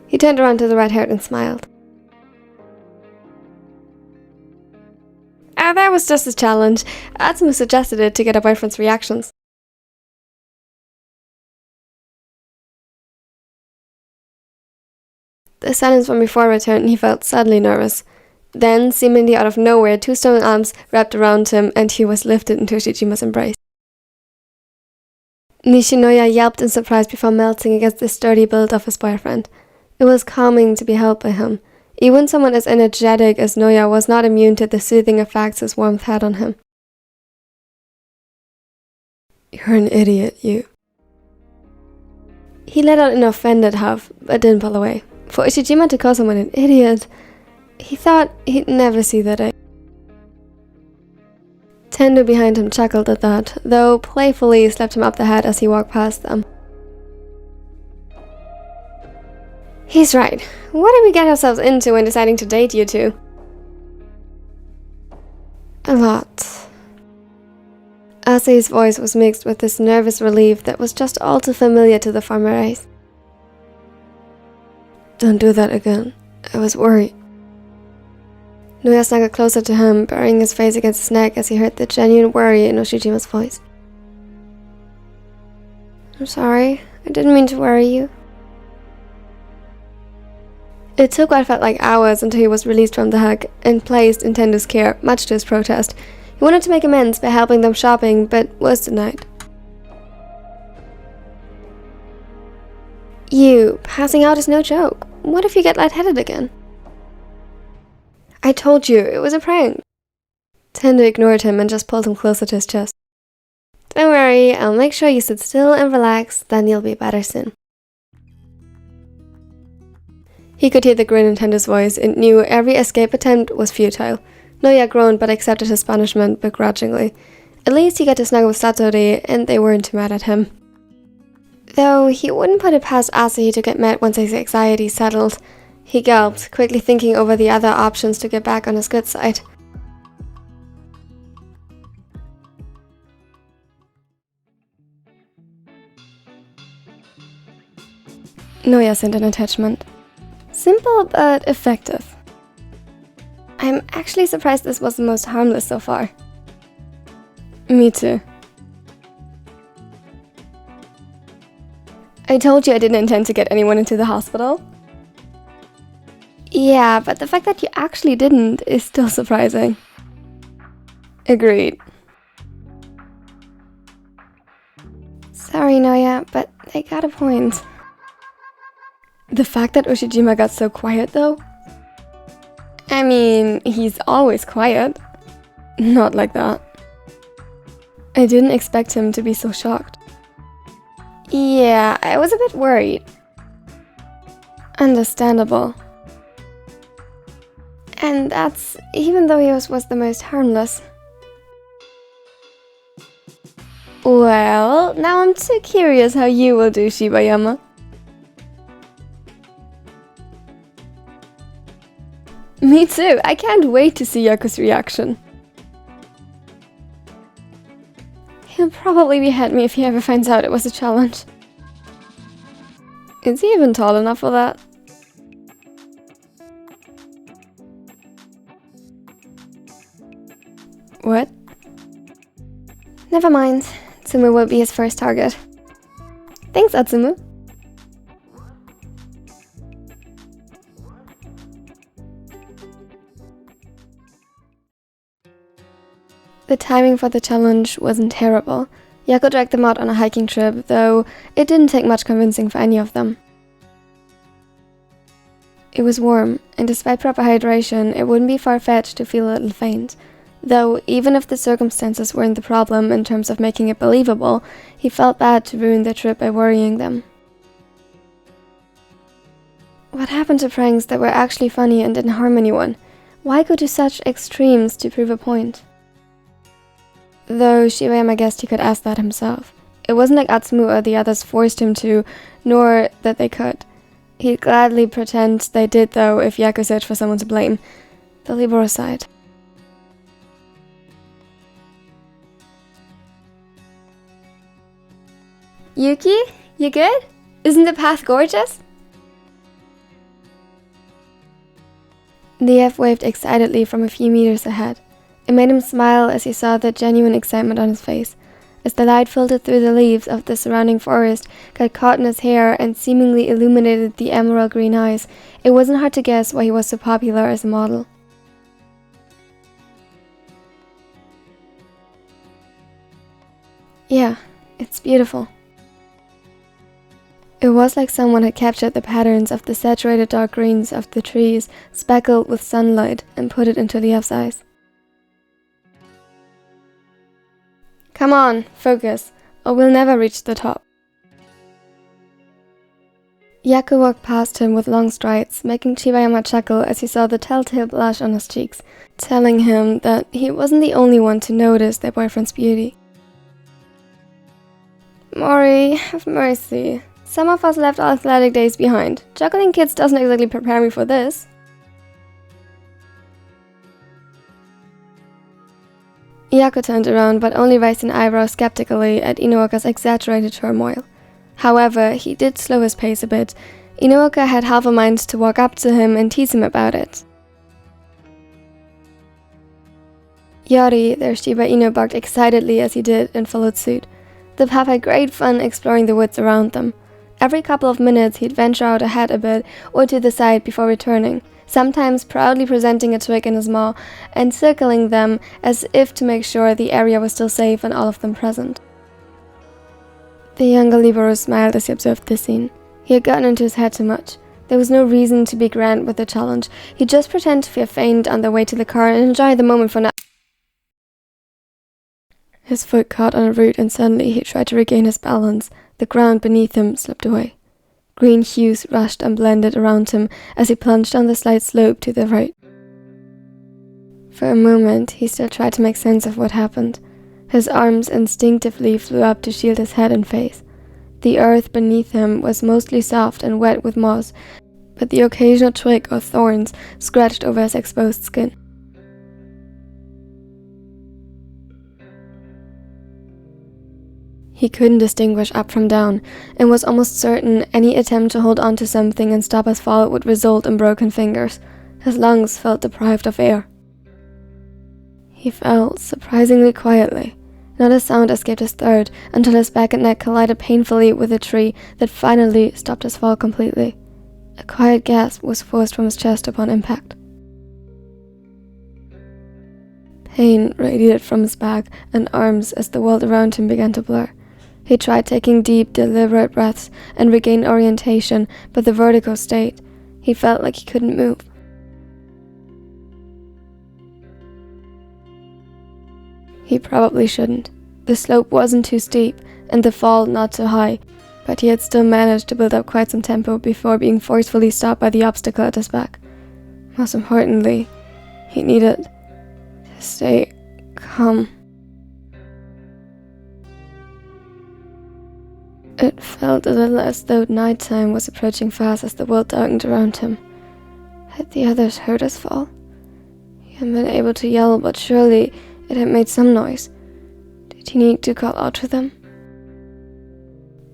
He turned around to the red-haired and smiled. that was just a challenge. Atsumu suggested it to get her boyfriend's reactions. The silence from before returned and he felt suddenly nervous. Then, seemingly out of nowhere, 2 strong arms wrapped around him and he was lifted into Ushijima's embrace. Nishinoya yelped in surprise before melting against the sturdy build of his boyfriend. It was calming to be held by him. Even someone as energetic as Noya was not immune to the soothing effects his warmth had on him. You're an idiot, you. He let out an offended huff, but didn't pull away. For Ushijima to call someone an idiot, he thought he'd never see the day. Tendo behind him chuckled at that, though playfully slapped him up the head as he walked past them. He's right. What did we get ourselves into when deciding to date you two? A lot. Asahi's voice was mixed with this nervous relief that was just all too familiar to the former race. Don't do that again. I was worried. Noya snuggled closer to him, burying his face against his neck as he heard the genuine worry in Ushijima's voice. I'm sorry. I didn't mean to worry you. It took what felt like hours until he was released from the hug and placed in Tendo's care, much to his protest. He wanted to make amends by helping them shopping, but was denied. You, passing out is no joke. What if you get lightheaded again? I told you, it was a prank. Tendo ignored him and just pulled him closer to his chest. Don't worry, I'll make sure you sit still and relax, then you'll be better soon. He could hear the grin in Tendo's voice and knew every escape attempt was futile. Noya groaned but accepted his punishment begrudgingly. At least he got to snuggle with Satori and they weren't too mad at him. Though he wouldn't put it past Asahi to get mad once his anxiety settled. He gulped, quickly thinking over the other options to get back on his good side. Noya sent an attachment. Simple but effective. I'm actually surprised this was the most harmless so far. Me too. I told you I didn't intend to get anyone into the hospital. Yeah, but the fact that you actually didn't is still surprising. Agreed. Sorry, Noya, but they got a point. The fact that Ushijima got so quiet, though? I mean, he's always quiet. Not like that. I didn't expect him to be so shocked. Yeah, I was a bit worried. Understandable. And that's even though yours was the most harmless. Well, now I'm too curious how you will do, Shibayama. Me too, I can't wait to see Yaku's reaction. He'll probably behead me if he ever finds out it was a challenge. Is he even tall enough for that? What? Never mind. Atsumu will be his first target. Thanks, Atsumu. The timing for the challenge wasn't terrible. Yaku dragged them out on a hiking trip, though it didn't take much convincing for any of them. It was warm, and despite proper hydration, it wouldn't be far-fetched to feel a little faint. Though, even if the circumstances weren't the problem in terms of making it believable, he felt bad to ruin their trip by worrying them. What happened to pranks that were actually funny and didn't harm anyone? Why go to such extremes to prove a point? Though Shibayama guessed he could ask that himself. It wasn't like Atsumu or the others forced him to, nor that they could. He'd gladly pretend they did though if Yaku searched for someone to blame. The liberal side. Yuki, you good? Isn't the path gorgeous? The F waved excitedly from a few meters ahead. It made him smile as he saw the genuine excitement on his face. As the light filtered through the leaves of the surrounding forest, got caught in his hair, and seemingly illuminated the emerald green eyes, it wasn't hard to guess why he was so popular as a model. Yeah, it's beautiful. It was like someone had captured the patterns of the saturated dark greens of the trees, speckled with sunlight, and put it into Liev's eyes. Come on, focus, or we'll never reach the top. Yaku walked past him with long strides, making Shibayama chuckle as he saw the telltale blush on his cheeks, telling him that he wasn't the only one to notice their boyfriend's beauty. Mori, have mercy. Some of us left our athletic days behind. Juggling kids doesn't exactly prepare me for this. Yaku turned around, but only raised an eyebrow skeptically at Inuoka's exaggerated turmoil. However, he did slow his pace a bit. Inuoka had half a mind to walk up to him and tease him about it. Yori, their Shiba Inu, barked excitedly as he did and followed suit. The pup had great fun exploring the woods around them. Every couple of minutes he'd venture out ahead a bit or to the side before returning, sometimes proudly presenting a twig in his maw and circling them as if to make sure the area was still safe and all of them present. The younger Libero smiled as he observed this scene. He had gotten into his head too much. There was no reason to be grand with the challenge. He'd just pretend to feel faint on their way to the car and enjoy the moment for now. His foot caught on a root and suddenly he tried to regain his balance. The ground beneath him slipped away. Green hues rushed and blended around him as he plunged on the slight slope to the right. For a moment, he still tried to make sense of what happened. His arms instinctively flew up to shield his head and face. The earth beneath him was mostly soft and wet with moss, but the occasional twig or thorns scratched over his exposed skin. He couldn't distinguish up from down, and was almost certain any attempt to hold on to something and stop his fall would result in broken fingers. His lungs felt deprived of air. He fell surprisingly quietly. Not a sound escaped his throat until his back and neck collided painfully with a tree that finally stopped his fall completely. A quiet gasp was forced from his chest upon impact. Pain radiated from his back and arms as the world around him began to blur. He tried taking deep, deliberate breaths and regain orientation, but the vertigo stayed. He felt like he couldn't move. He probably shouldn't. The slope wasn't too steep, and the fall not too high, but he had still managed to build up quite some tempo before being forcefully stopped by the obstacle at his back. Most importantly, he needed to stay calm. It felt a little as though nighttime was approaching fast as the world darkened around him. Had the others heard his fall? He hadn't been able to yell, but surely it had made some noise. Did he need to call out to them?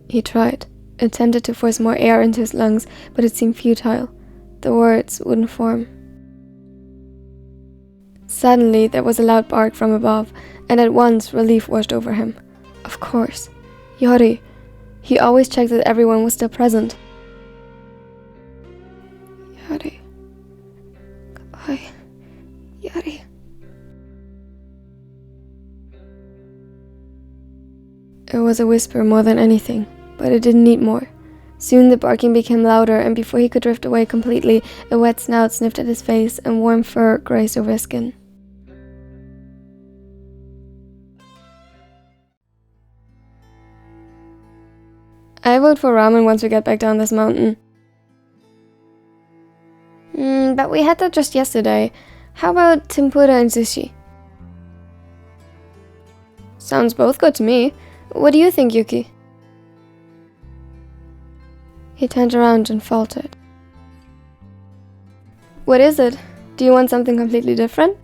He tried, attempted to force more air into his lungs, but it seemed futile. The words wouldn't form. Suddenly, there was a loud bark from above, and at once relief washed over him. Of course. Yori. He always checked that everyone was still present. Yori. Goodbye. Yori. It was a whisper more than anything, but it didn't need more. Soon the barking became louder, and before he could drift away completely, a wet snout sniffed at his face and warm fur grazed over his skin. I vote for ramen once we get back down this mountain. But we had that just yesterday. How about tempura and sushi? Sounds both good to me. What do you think, Yuki? He turned around and faltered. What is it? Do you want something completely different?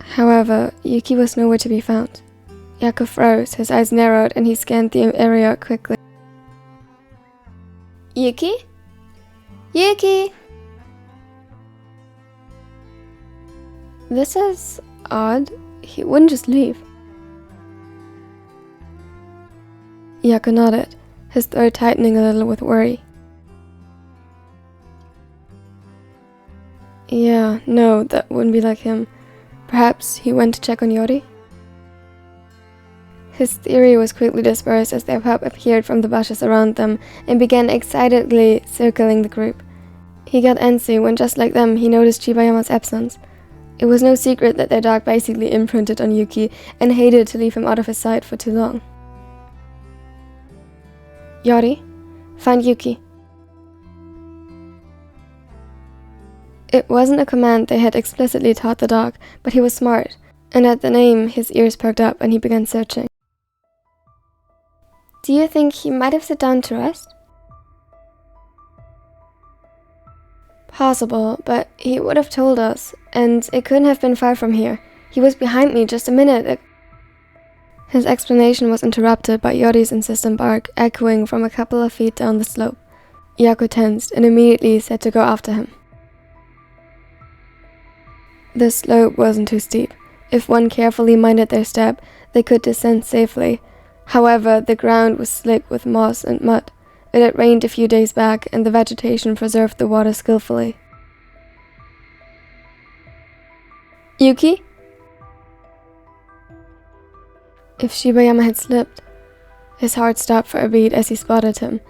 However, Yuki was nowhere to be found. Yaku froze, his eyes narrowed, and he scanned the area quickly. Yuki? Yuki! This is odd. He wouldn't just leave. Yaku nodded, his throat tightening a little with worry. Yeah, no, that wouldn't be like him. Perhaps he went to check on Yori? His theory was quickly dispersed as their pup appeared from the bushes around them and began excitedly circling the group. He got antsy when, just like them, he noticed Shibayama's absence. It was no secret that their dog basically imprinted on Yuki and hated to leave him out of his sight for too long. Yori, find Yuki. It wasn't a command they had explicitly taught the dog, but he was smart, and at the name his ears perked up and he began searching. Do you think he might have sat down to rest? Possible, but he would have told us, and it couldn't have been far from here. He was behind me just a minute. His explanation was interrupted by Yori's insistent bark echoing from a couple of feet down the slope. Yaku tensed and immediately set to go after him. The slope wasn't too steep. If one carefully minded their step, they could descend safely. However, the ground was slick with moss and mud. It had rained a few days back, and the vegetation preserved the water skillfully. Yuki? If Shibayama had slipped, his heart stopped for a beat as he spotted him.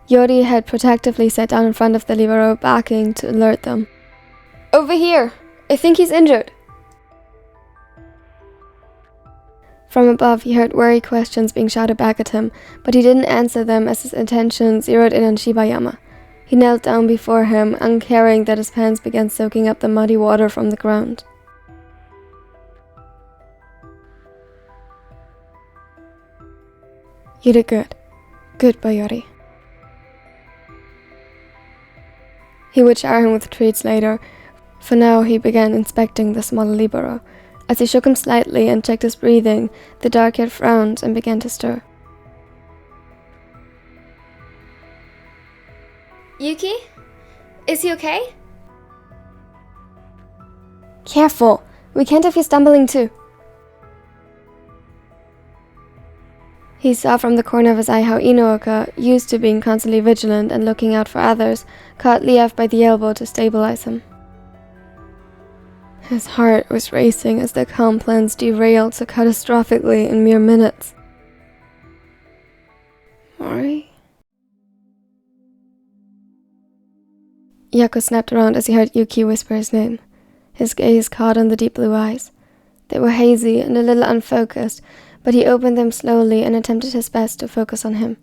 Yori had protectively sat down in front of the libero, barking to alert them. Over here! I think he's injured! From above, he heard worried questions being shouted back at him, but he didn't answer them as his attention zeroed in on Shibayama. He knelt down before him, uncaring that his pants began soaking up the muddy water from the ground. You did good. Good, Yori. He would shower him with treats later. For now, he began inspecting the smaller libero. As he shook him slightly and checked his breathing, the dark-haired frowned and began to stir. Yuki? Is he okay? Careful! We can't have you stumbling too. He saw from the corner of his eye how Inoka, used to being constantly vigilant and looking out for others, caught Leaf by the elbow to stabilize him. His heart was racing as their calm plans derailed so catastrophically in mere minutes. Mori? Yaku snapped around as he heard Yuki whisper his name. His gaze caught on the deep blue eyes. They were hazy and a little unfocused, but he opened them slowly and attempted his best to focus on him.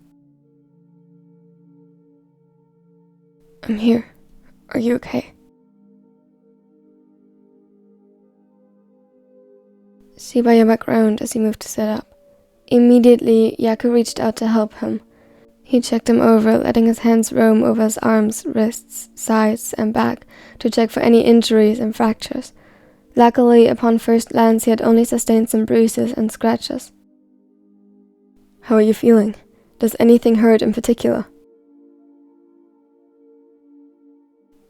I'm here. Are you okay? Shibayama groaned as he moved to sit up. Immediately, Yaku reached out to help him. He checked him over, letting his hands roam over his arms, wrists, sides, and back to check for any injuries and fractures. Luckily, upon first glance, he had only sustained some bruises and scratches. How are you feeling? Does anything hurt in particular?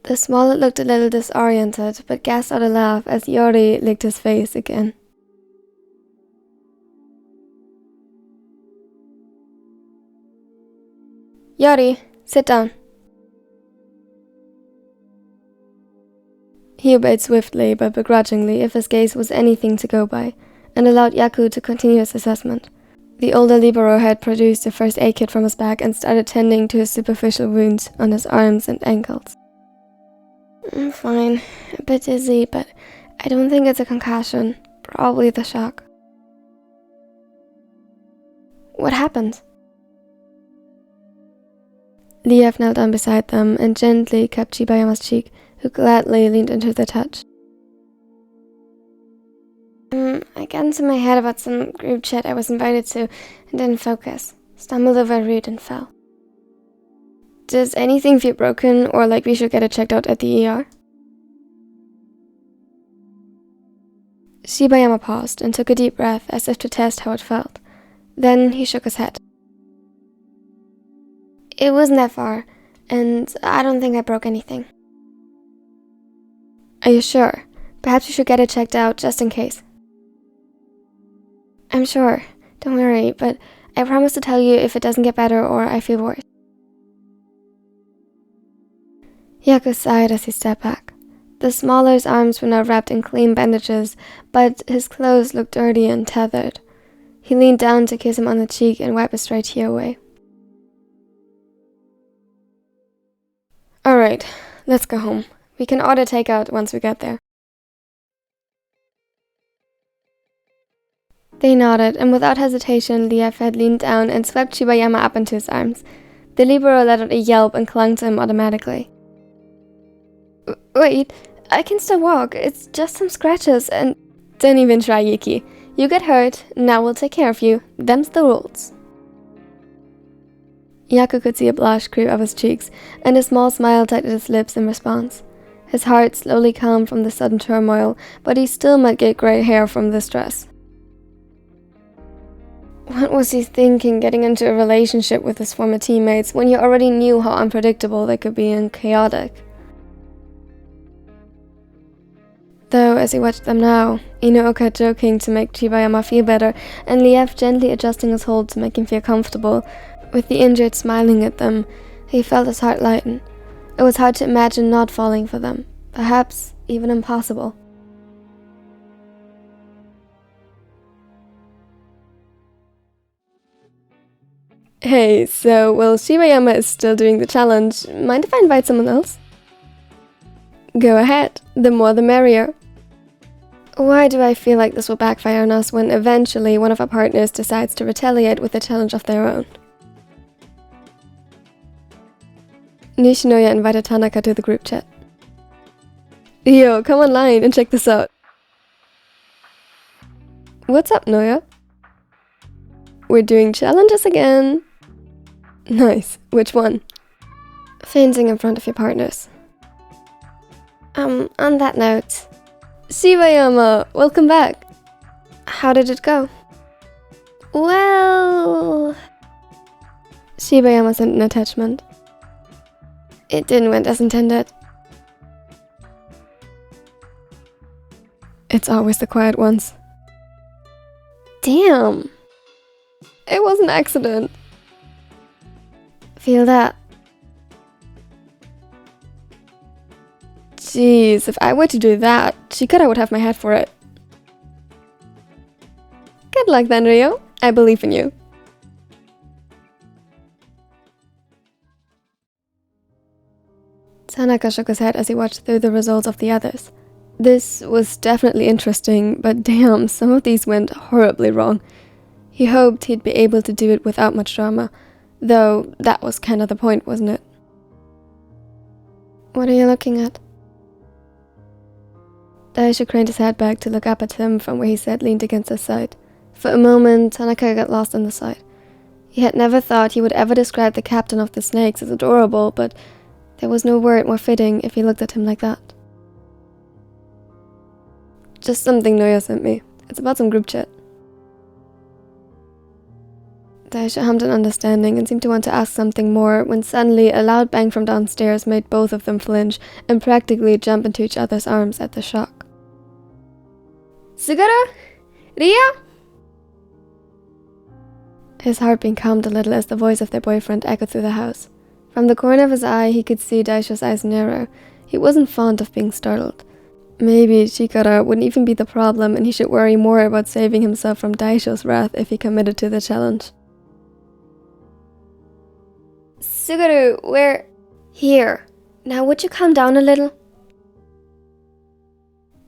The smallet looked a little disoriented, but gasped out a laugh as Yori licked his face again. Yori, sit down. He obeyed swiftly but begrudgingly, if his gaze was anything to go by, and allowed Yaku to continue his assessment. The older libero had produced the first aid kit from his bag and started tending to his superficial wounds on his arms and ankles. I'm fine, a bit dizzy, but I don't think it's a concussion, probably the shock. What happened? Leaf knelt down beside them and gently cupped Shibayama's cheek, who gladly leaned into the touch. I got into my head about some group chat I was invited to and didn't focus. Stumbled over a root and fell. Does anything feel broken or like we should get it checked out at the ER? Shibayama paused and took a deep breath as if to test how it felt. Then he shook his head. It wasn't that far, and I don't think I broke anything. Are you sure? Perhaps you should get it checked out, just in case. I'm sure. Don't worry, but I promise to tell you if it doesn't get better or I feel worse. Yaku sighed as he stepped back. The smaller's arms were now wrapped in clean bandages, but his clothes looked dirty and tethered. He leaned down to kiss him on the cheek and wipe a stray tear away. Alright, let's go home. We can order takeout once we get there. They nodded, and without hesitation, Lev had leaned down and swept Shibayama up into his arms. The Libero let out a yelp and clung to him automatically. Wait, I can still walk. It's just some scratches and... Don't even try, Yuki. You get hurt, now we'll take care of you. Them's the rules. Yaku could see a blush creep up his cheeks, and a small smile tightened his lips in response. His heart slowly calmed from the sudden turmoil, but he still might get grey hair from the stress. What was he thinking getting into a relationship with his former teammates when he already knew how unpredictable they could be and chaotic? Though, as he watched them now, Ino-oka joking to make Shibayama feel better, and Lev gently adjusting his hold to make him feel comfortable, with the injured smiling at them, he felt his heart lighten. It was hard to imagine not falling for them, perhaps even impossible. Hey, so while Shibayama is still doing the challenge, mind if I invite someone else? Go ahead, the more the merrier. Why do I feel like this will backfire on us when eventually one of our partners decides to retaliate with a challenge of their own? Nishinoya invited Tanaka to the group chat. Yo, come online and check this out. What's up, Noya? We're doing challenges again. Nice. Which one? Fainting in front of your partners. On that note... Shibayama, welcome back. How did it go? Well... Shibayama sent an attachment. It didn't went as intended. It's always the quiet ones. Damn! It was an accident. Feel that? Jeez, if I were to do that, Chikara would have my head for it. Good luck then, Ryo. I believe in you. Tanaka shook his head as he watched through the results of the others. This was definitely interesting, but damn, some of these went horribly wrong. He hoped he'd be able to do it without much drama, though that was kind of the point, wasn't it? What are you looking at? Daisho craned his head back to look up at him from where he sat leaned against his side. For a moment, Tanaka got lost in the sight. He had never thought he would ever describe the captain of the snakes as adorable, but there was no word more fitting if he looked at him like that. Just something Noya sent me. It's about some group chat. Daisho hummed in understanding and seemed to want to ask something more when suddenly a loud bang from downstairs made both of them flinch and practically jump into each other's arms at the shock. Sugara? Ria? His heartbeat calmed a little as the voice of their boyfriend echoed through the house. From the corner of his eye, he could see Daisho's eyes narrow. He wasn't fond of being startled. Maybe Chikara wouldn't even be the problem and he should worry more about saving himself from Daisho's wrath if he committed to the challenge. Sugaru, where? Here. Now would you calm down a little?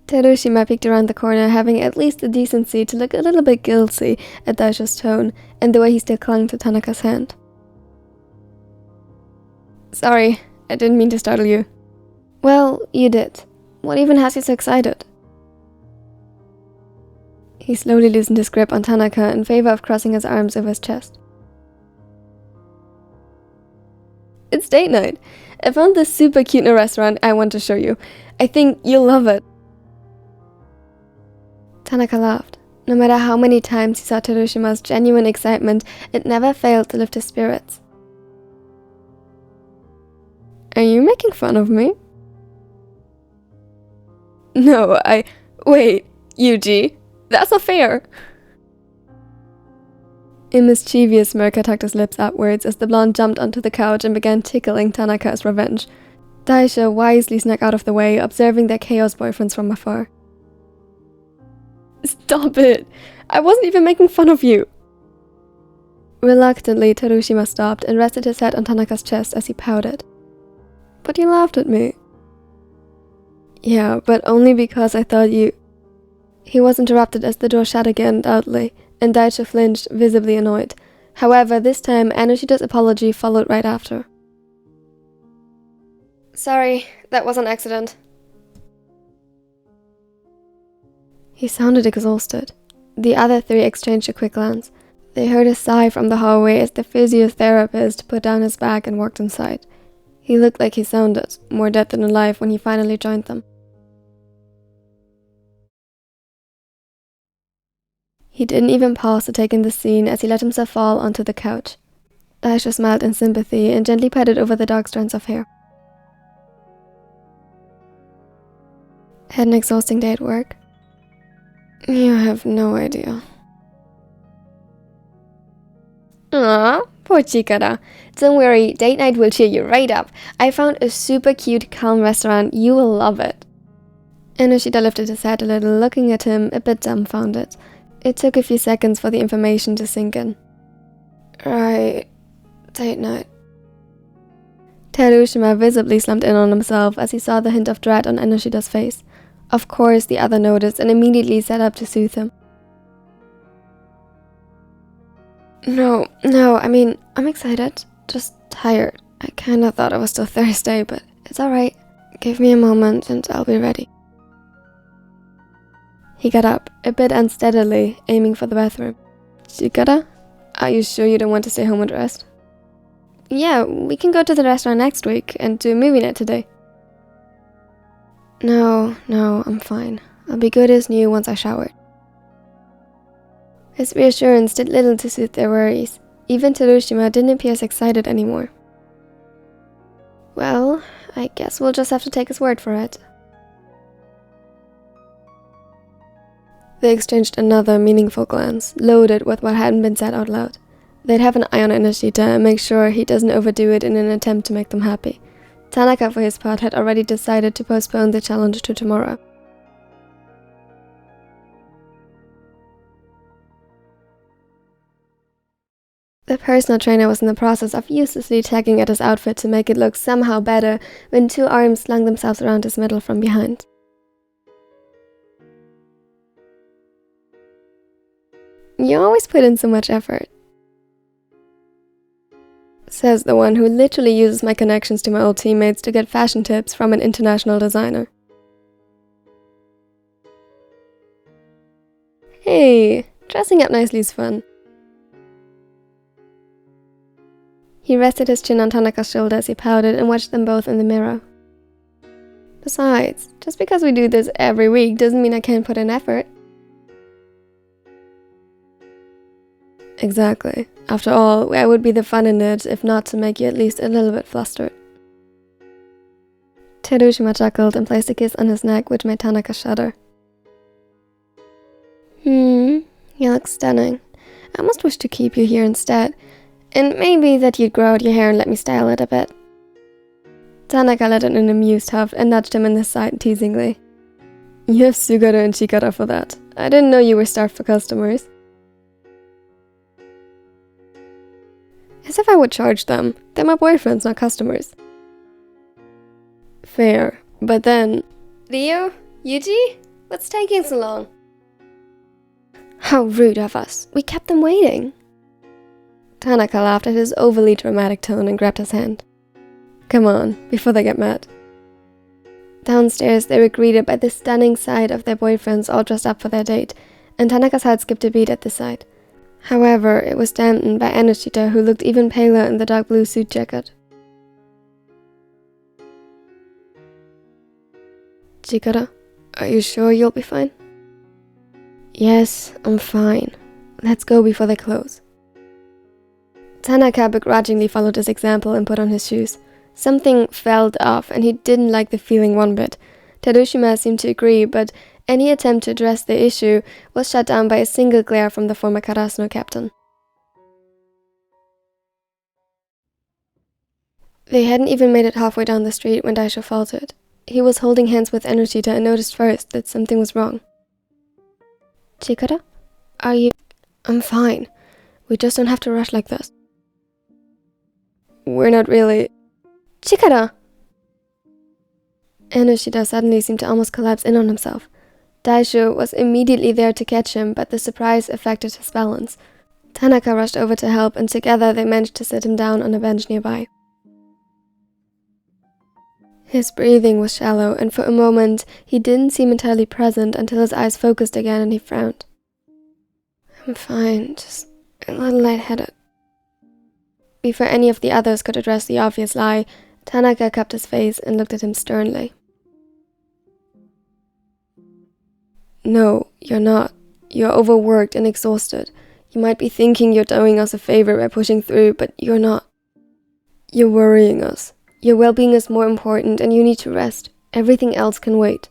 Terushima peeked around the corner, having at least the decency to look a little bit guilty at Daisho's tone and the way he still clung to Tanaka's hand. Sorry, I didn't mean to startle you. Well, you did. What even has you so excited? He slowly loosened his grip on Tanaka in favor of crossing his arms over his chest. It's date night. I found this super cute new restaurant I want to show you. I think you'll love it. Tanaka laughed. No matter how many times he saw Terushima's genuine excitement, it never failed to lift his spirits. Are you making fun of me? No, Wait, Yuji, that's not fair. A mischievous smirk tucked his lips upwards as the blonde jumped onto the couch and began tickling Tanaka as revenge. Daisha wisely snuck out of the way, observing their chaos boyfriends from afar. Stop it! I wasn't even making fun of you! Reluctantly, Terushima stopped and rested his head on Tanaka's chest as he pouted. But you laughed at me. Yeah, but only because I thought you... He was interrupted as the door shut again loudly, and Daisha flinched, visibly annoyed. However, this time, Enoshita's apology followed right after. Sorry, that was an accident. He sounded exhausted. The other three exchanged a quick glance. They heard a sigh from the hallway as the physiotherapist put down his bag and walked inside. He looked like he sounded more dead than alive when he finally joined them. He didn't even pause to take in the scene as he let himself fall onto the couch. Daisha smiled in sympathy and gently patted over the dark strands of hair. Had an exhausting day at work? You have no idea. Aww, poor Chikara. Don't worry, date night will cheer you right up. I found a super cute, calm restaurant. You will love it. Enoshita lifted his head a little, looking at him, a bit dumbfounded. It took a few seconds for the information to sink in. Right, date night. Terushima visibly slumped in on himself as he saw the hint of dread on Enoshita's face. Of course, the other noticed and immediately set up to soothe him. No, I mean, I'm excited. Just tired. I kinda thought it was still Thursday, but it's alright. Give me a moment and I'll be ready. He got up, a bit unsteadily, aiming for the bathroom. Chikara, are you sure you don't want to stay home and rest? Yeah, we can go to the restaurant next week and do a movie night today. No, I'm fine. I'll be good as new once I showered. His reassurance did little to soothe their worries. Even Terushima didn't appear as excited anymore. Well, I guess we'll just have to take his word for it. They exchanged another meaningful glance, loaded with what hadn't been said out loud. They'd have an eye on Enoshita and make sure he doesn't overdo it in an attempt to make them happy. Tanaka, for his part, had already decided to postpone the challenge to tomorrow. The personal trainer was in the process of uselessly tugging at his outfit to make it look somehow better when two arms slung themselves around his middle from behind. You always put in so much effort. Says the one who literally uses my connections to my old teammates to get fashion tips from an international designer. Hey, dressing up nicely is fun. He rested his chin on Tanaka's shoulder as he pouted and watched them both in the mirror. Besides, just because we do this every week doesn't mean I can't put in effort. Exactly. After all, where would be the fun in it if not to make you at least a little bit flustered? Terushima chuckled and placed a kiss on his neck, which made Tanaka shudder. You look stunning. I almost wish to keep you here instead. And maybe that you'd grow out your hair and let me style it a bit. Tanaka let out an amused huff and nudged him in the side teasingly. You have Sugata and Chikara for that. I didn't know you were starved for customers. As if I would charge them. They're my boyfriends, not customers. Fair, but then... Ryo? Yuji? What's taking so long? How rude of us. We kept them waiting. Tanaka laughed at his overly dramatic tone and grabbed his hand. Come on, before they get mad. Downstairs, they were greeted by the stunning sight of their boyfriends all dressed up for their date, and Tanaka's heart skipped a beat at the sight. However, it was dampened by Enoshita, who looked even paler in the dark blue suit jacket. Chikara, are you sure you'll be fine? Yes, I'm fine. Let's go before they close. Tanaka begrudgingly followed his example and put on his shoes. Something felt off, and he didn't like the feeling one bit. Terushima seemed to agree, but any attempt to address the issue was shut down by a single glare from the former Karasuno captain. They hadn't even made it halfway down the street when Daisho faltered. He was holding hands with Enoshita and noticed first that something was wrong. Chikara? Are you... I'm fine. We just don't have to rush like this. We're not really... Chikara! Enoshita suddenly seemed to almost collapse in on himself. Daisho was immediately there to catch him, but the surprise affected his balance. Tanaka rushed over to help, and together they managed to sit him down on a bench nearby. His breathing was shallow, and for a moment he didn't seem entirely present until his eyes focused again and he frowned. I'm fine, just a little lightheaded. Before any of the others could address the obvious lie, Tanaka cupped his face and looked at him sternly. No, you're not. You're overworked and exhausted. You might be thinking you're doing us a favor by pushing through, but you're not. You're worrying us. Your well-being is more important and you need to rest. Everything else can wait.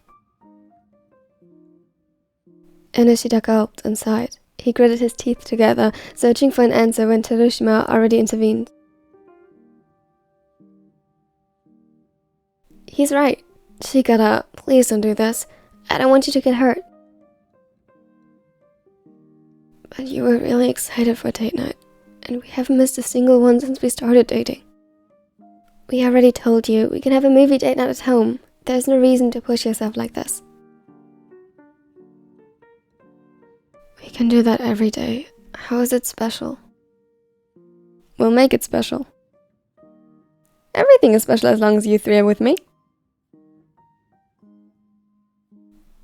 Enoshita gulped and sighed. He gritted his teeth together, searching for an answer when Terushima already intervened. He's right. Chikara, please don't do this. I don't want you to get hurt. But you were really excited for date night, and we haven't missed a single one since we started dating. We already told you, we can have a movie date night at home. There's no reason to push yourself like this. We can do that every day. How is it special? We'll make it special. Everything is special as long as you three are with me.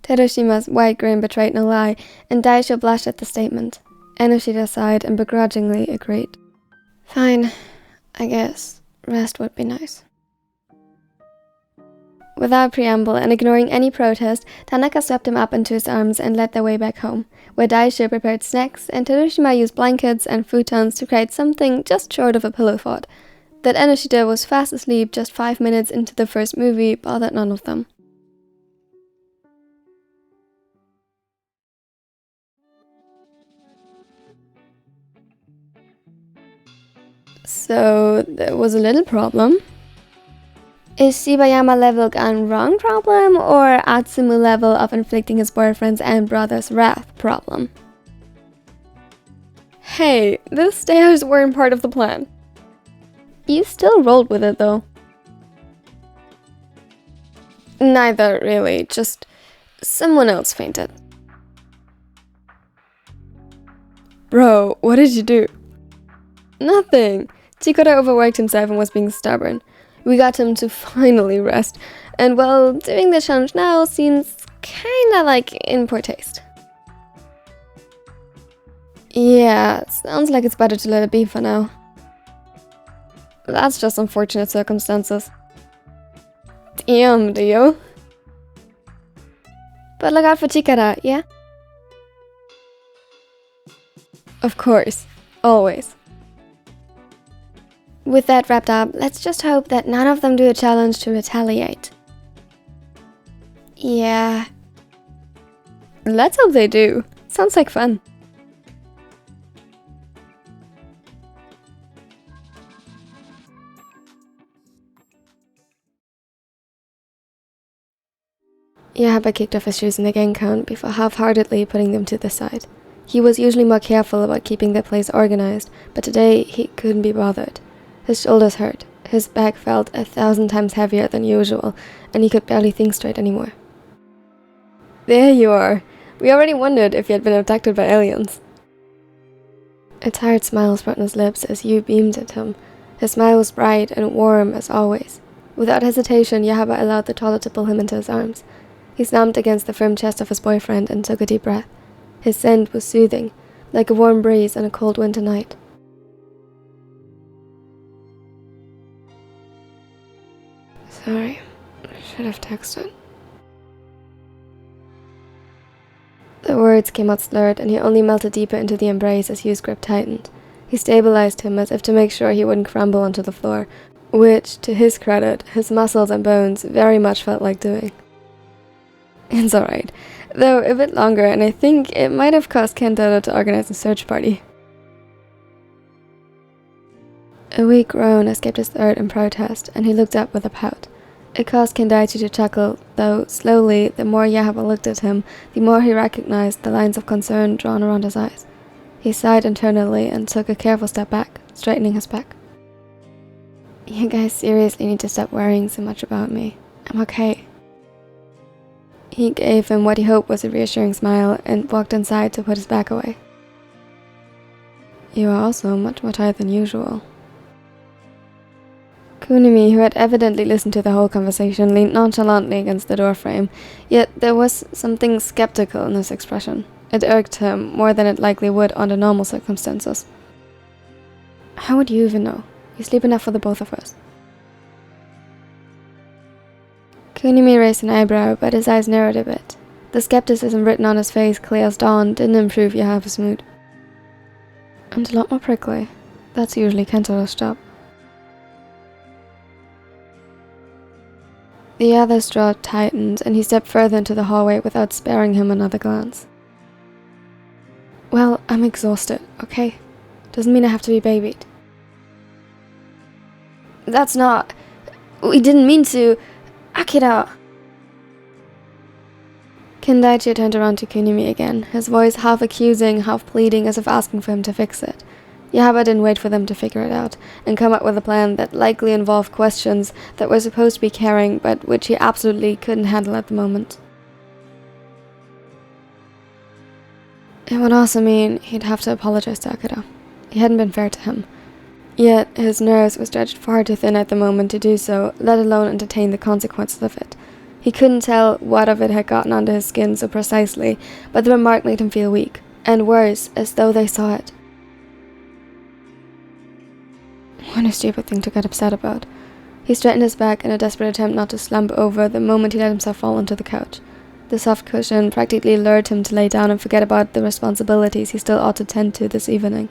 Terushima's wide grin betrayed no lie, and Daisho blushed at the statement. Enoshita sighed and begrudgingly agreed. Fine, I guess. Rest would be nice. Without preamble and ignoring any protest, Tanaka swept him up into his arms and led their way back home, where Daisho prepared snacks and Terushima used blankets and futons to create something just short of a pillow fort. That Enoshita was fast asleep just 5 minutes into the first movie bothered none of them. So, there was a little problem. Is Shibayama level gone wrong problem, or Atsumu level of inflicting his boyfriend's and brother's wrath problem? Hey, the stairs weren't part of the plan. You still rolled with it though. Neither really, just someone else fainted. Bro, what did you do? Nothing. Chikara overworked himself and was being stubborn. We got him to finally rest, and well, doing the challenge now seems kinda like in poor taste. Yeah, sounds like it's better to let it be for now. That's just unfortunate circumstances. Damn, Dio. But look out for Chikara, yeah? Of course, always. With that wrapped up, let's just hope that none of them do a challenge to retaliate. Yeah. Let's hope they do. Sounds like fun. Yahaba kicked off his shoes in the gang count before half-heartedly putting them to the side. He was usually more careful about keeping the place organized, but today he couldn't be bothered. His shoulders hurt, his back felt 1,000 times heavier than usual, and he could barely think straight anymore. There you are. We already wondered if you had been abducted by aliens. A tired smile spread on his lips as Yu beamed at him. His smile was bright and warm as always. Without hesitation, Yahaba allowed the toddler to pull him into his arms. He slumped against the firm chest of his boyfriend and took a deep breath. His scent was soothing, like a warm breeze on a cold winter night. Sorry, I should have texted. The words came out slurred, and he only melted deeper into the embrace as Yu's grip tightened. He stabilized him as if to make sure he wouldn't crumble onto the floor, which, to his credit, his muscles and bones very much felt like doing. It's alright, though a bit longer, and I think it might have cost Kentaro to organize a search party. A weak groan escaped his throat in protest, and he looked up with a pout. It caused Kendaichi to chuckle, though slowly, the more Yahaba looked at him, the more he recognized the lines of concern drawn around his eyes. He sighed internally and took a careful step back, straightening his back. You guys seriously need to stop worrying so much about me. I'm okay. He gave him what he hoped was a reassuring smile and walked inside to put his back away. You are also much more tired than usual. Kunimi, who had evidently listened to the whole conversation, leaned nonchalantly against the doorframe, yet there was something skeptical in his expression. It irked him more than it likely would under normal circumstances. How would you even know? You sleep enough for the both of us. Kunimi raised an eyebrow, but his eyes narrowed a bit. The skepticism written on his face, clear as dawn, didn't improve Yahaba's mood. And a lot more prickly. That's usually Kentaro's job. The other's jaw tightened, and he stepped further into the hallway without sparing him another glance. Well, I'm exhausted, okay? Doesn't mean I have to be babied. That's not... We didn't mean to... Akira! Kendaichi turned around to Kunimi again, his voice half accusing, half pleading, as if asking for him to fix it. Yahaba didn't wait for them to figure it out, and come up with a plan that likely involved questions that were supposed to be caring, but which he absolutely couldn't handle at the moment. It would also mean he'd have to apologize to Akira. He hadn't been fair to him. Yet his nerves were stretched far too thin at the moment to do so, let alone entertain the consequences of it. He couldn't tell what of it had gotten under his skin so precisely, but the remark made him feel weak, and worse, as though they saw it. What a stupid thing to get upset about. He straightened his back in a desperate attempt not to slump over the moment he let himself fall onto the couch. The soft cushion practically lured him to lay down and forget about the responsibilities he still ought to tend to this evening.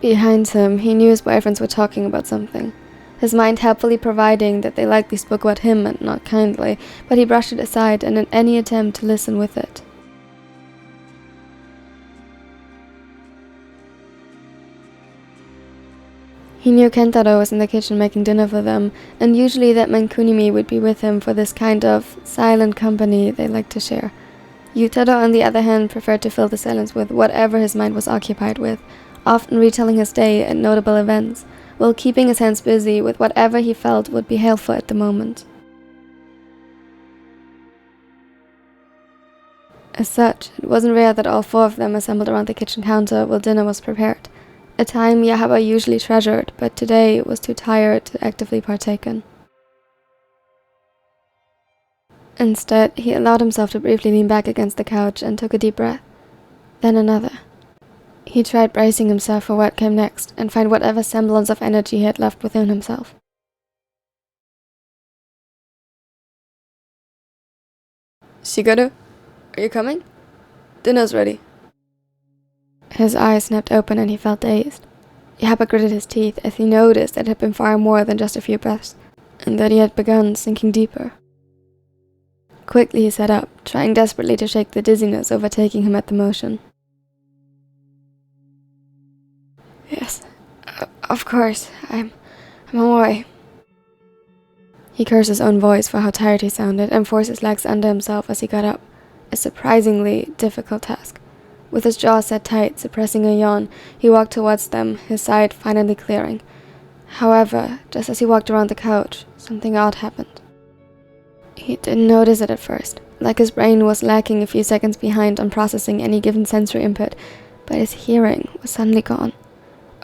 Behind him, he knew his boyfriends were talking about something, his mind helpfully providing that they likely spoke about him and not kindly, but he brushed it aside in any attempt to listen with it. He knew Kentaro was in the kitchen making dinner for them, and usually that meant Kunimi would be with him for this kind of silent company they liked to share. Yutaro, on the other hand, preferred to fill the silence with whatever his mind was occupied with, often retelling his day and notable events, while keeping his hands busy with whatever he felt would be helpful at the moment. As such, it wasn't rare that all four of them assembled around the kitchen counter while dinner was prepared, a time Yahaba usually treasured, but today was too tired to actively partake in. Instead, he allowed himself to briefly lean back against the couch and took a deep breath. Then another. He tried bracing himself for what came next and find whatever semblance of energy he had left within himself. Shigeru, are you coming? Dinner's ready. His eyes snapped open and he felt dazed. Yahaba gritted his teeth as he noticed that it had been far more than just a few breaths, and that he had begun sinking deeper. Quickly he sat up, trying desperately to shake the dizziness overtaking him at the motion. Yes, of course, I'm away. He cursed his own voice for how tired he sounded and forced his legs under himself as he got up, a surprisingly difficult task. With his jaw set tight, suppressing a yawn, he walked towards them, his side finally clearing. However, just as he walked around the couch, something odd happened. He didn't notice it at first, like his brain was lacking a few seconds behind on processing any given sensory input, but his hearing was suddenly gone.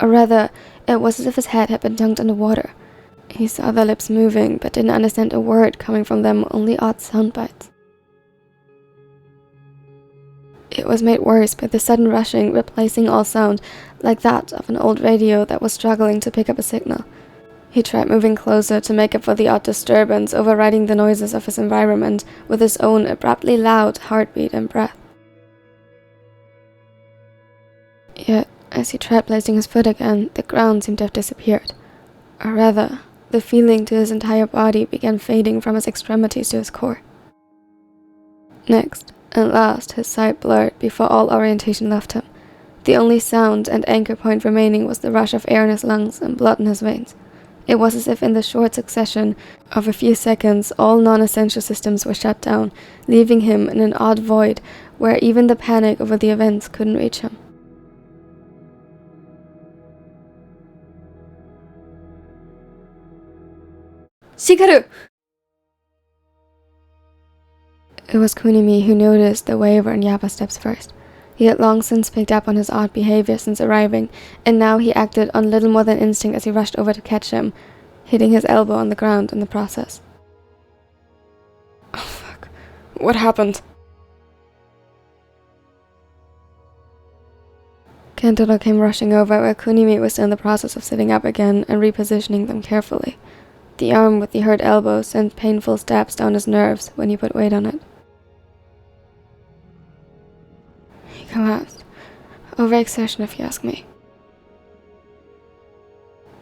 Or rather, it was as if his head had been dunked underwater. He saw their lips moving, but didn't understand a word coming from them, only odd sound bites. It was made worse by the sudden rushing, replacing all sound, like that of an old radio that was struggling to pick up a signal. He tried moving closer to make up for the odd disturbance, overriding the noises of his environment with his own abruptly loud heartbeat and breath. Yet, as he tried placing his foot again, the ground seemed to have disappeared. Or rather, The feeling to his entire body began fading from his extremities to his core. Next, and last, his sight blurred before all orientation left him. The only sound and anchor point remaining was the rush of air in his lungs and blood in his veins. It was as if in the short succession of a few seconds, all non-essential systems were shut down, leaving him in an odd void where even the panic over the events couldn't reach him. Shikaru! It was Kunimi who noticed the waver in Yaba's steps first. He had long since picked up on his odd behavior since arriving, and now he acted on little more than instinct as he rushed over to catch him, hitting his elbow on the ground in the process. Oh fuck. What happened? Kentaro came rushing over where Kunimi was still in the process of sitting up again and repositioning them carefully. The arm with the hurt elbow sent painful stabs down his nerves when he put weight on it. He collapsed. Overexertion, if you ask me.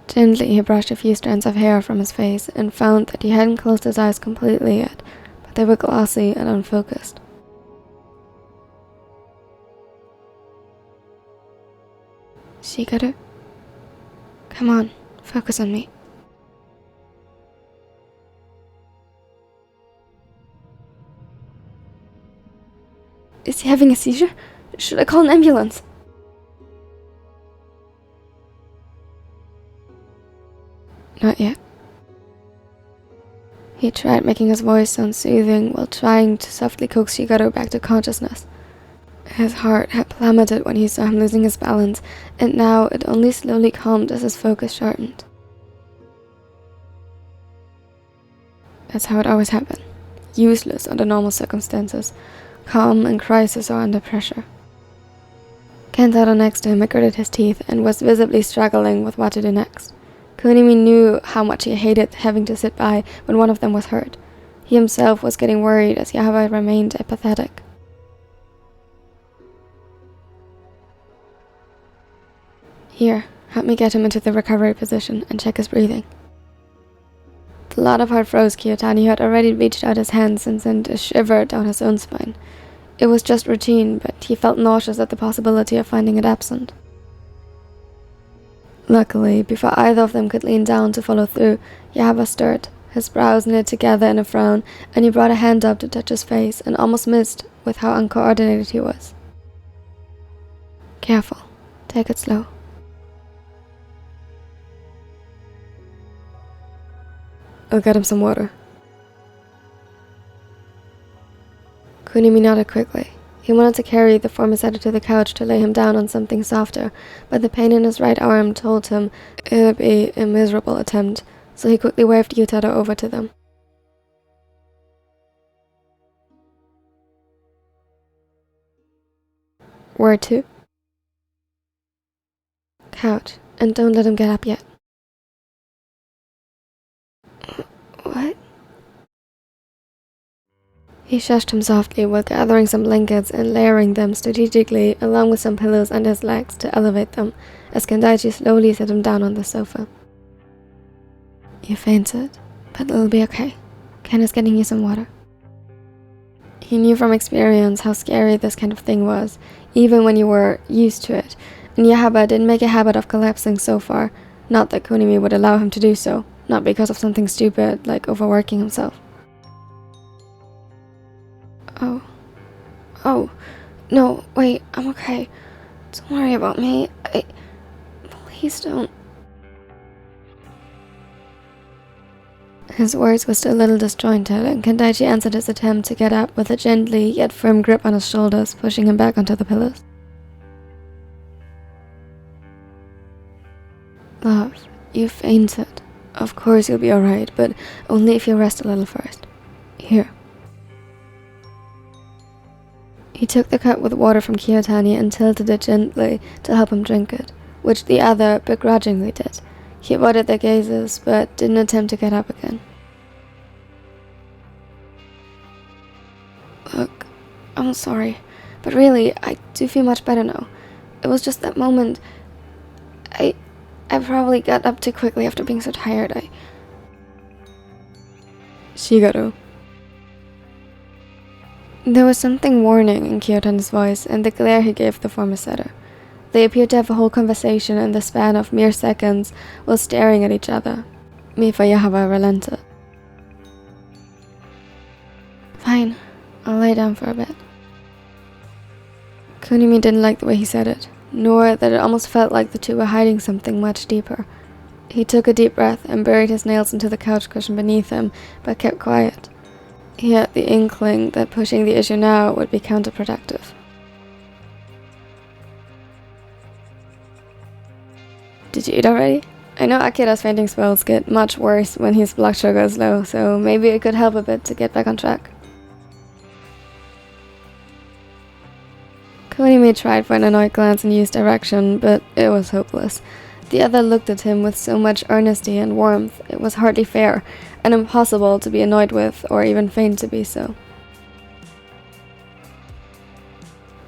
Gently, he brushed a few strands of hair from his face and found that he hadn't closed his eyes completely yet, but they were glossy and unfocused. Shikaru? Come on, focus on me. Is he having a seizure? Should I call an ambulance? Not yet. He tried making his voice sound soothing while trying to softly coax Shikaru back to consciousness. His heart had plummeted when he saw him losing his balance, and now it only slowly calmed as his focus sharpened. That's how it always happened. Useless under normal circumstances. Calm in crisis or under pressure. Kentaro next to him gritted his teeth and was visibly struggling with what to do next. Kunimi knew how much he hated having to sit by when one of them was hurt. He himself was getting worried as Yahaba remained apathetic. Here, help me get him into the recovery position and check his breathing. The lot of heart froze Kiyotani, who had already reached out his hands and sent a shiver down his own spine. It was just routine, but he felt nauseous at the possibility of finding it absent. Luckily, before either of them could lean down to follow through, Yahaba stirred, his brows knit together in a frown, and he brought a hand up to touch his face and almost missed with how uncoordinated he was. Careful. Take it slow. I'll get him some water. Kunimi nodded quickly. He wanted to carry the former setter to the couch to lay him down on something softer, but the pain in his right arm told him it would be a miserable attempt, so he quickly waved Yutaro over to them. Where to? Couch, and don't let him get up yet. What? He shushed him softly while gathering some blankets and layering them strategically along with some pillows under his legs to elevate them, as Kendaichi slowly set him down on the sofa. You fainted, but it'll be okay. Ken is getting you some water. He knew from experience how scary this kind of thing was, even when you were used to it, and Yahaba didn't make a habit of collapsing so far, not that Kunimi would allow him to do so, not because of something stupid like overworking himself. Oh, no, wait, I'm okay. Don't worry about me. Please don't. His words were still a little disjointed, and Kendaichi answered his attempt to get up with a gently yet firm grip on his shoulders, pushing him back onto the pillows. Love, you fainted. Of course you'll be alright, but only if you rest a little first. Here. He took the cup with water from Kiyotani and tilted it gently to help him drink it, which the other begrudgingly did. He avoided their gazes, but didn't attempt to get up again. Look, I'm sorry, but really, I do feel much better now. It was just that moment. I probably got up too quickly after being so tired. Shigeru. There was something warning in Kyotan's voice and the glare he gave the former setter. They appeared to have a whole conversation in the span of mere seconds while staring at each other. Yahaba relented. Fine, I'll lay down for a bit. Kunimi didn't like the way he said it, nor that it almost felt like the two were hiding something much deeper. He took a deep breath and buried his nails into the couch cushion beneath him, but kept quiet. He had the inkling that pushing the issue now would be counterproductive. Did you eat already? I know Akira's fainting spells get much worse when his blood sugar is low, so maybe it could help a bit to get back on track. Kunimi tried for an annoyed glance in Yu's direction, but it was hopeless. The other looked at him with so much earnesty and warmth, it was hardly fair, and impossible to be annoyed with, or even feign to be so.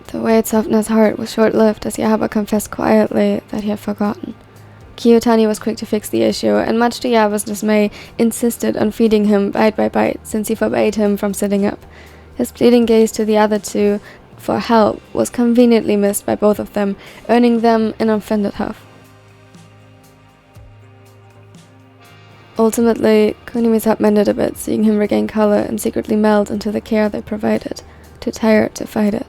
The way it softened his heart was short-lived as Yahaba confessed quietly that he had forgotten. Kiyotani was quick to fix the issue, and much to Yahaba's dismay, insisted on feeding him bite by bite, since he forbade him from sitting up. His pleading gaze to the other two for help was conveniently missed by both of them, earning them an offended huff. Ultimately, Kunimi's heart mended a bit, seeing him regain color and secretly melt into the care they provided, too tired to fight it.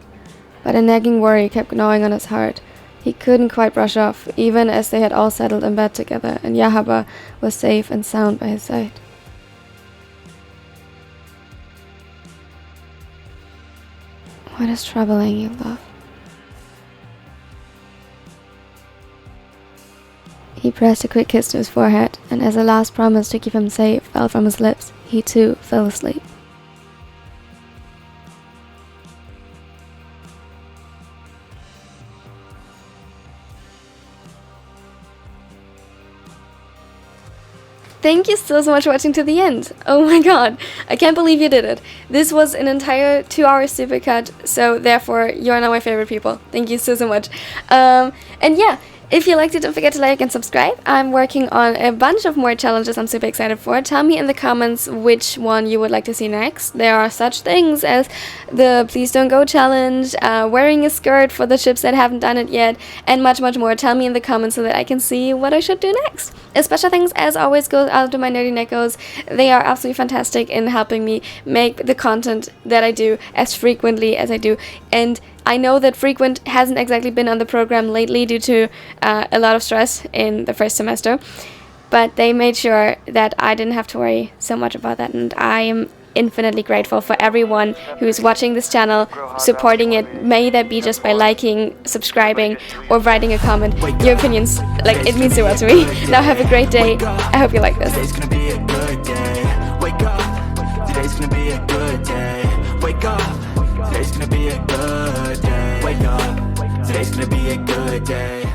But a nagging worry kept gnawing on his heart. He couldn't quite brush off, even as they had all settled in bed together, and Yahaba was safe and sound by his side. What is troubling you, love? He pressed a quick kiss to his forehead, and as a last promise to keep him safe fell from his lips, he too fell asleep. Thank you so much for watching to the end. Oh my god, I can't believe you did it. This was an entire 2-hour supercut, so therefore you're now my favorite people. Thank you so much. And yeah, if you liked it, don't forget to like and subscribe. I'm working on a bunch of more challenges I'm super excited for. Tell me in the comments which one you would like to see next. There are such things as the Please Don't Go challenge, wearing a skirt for the ships that haven't done it yet, and much more. Tell me in the comments so that I can see what I should do next. A special thanks, as always, goes out to my nerdy neckos. They are absolutely fantastic in helping me make the content that I do as frequently as I do. And I know that frequent hasn't exactly been on the program lately due to a lot of stress in the first semester, but they made sure that I didn't have to worry so much about that, and I am infinitely grateful for everyone who's watching this channel, supporting it, may that be just by liking, subscribing, or writing a comment. Your opinions, like, it means the world to me. Now have a great day. I hope you like this. Today's gonna be a good day. Wake up. Today's gonna be a good day. Wake up. Today's gonna be a good day. Wake up. Today's gonna be a good day.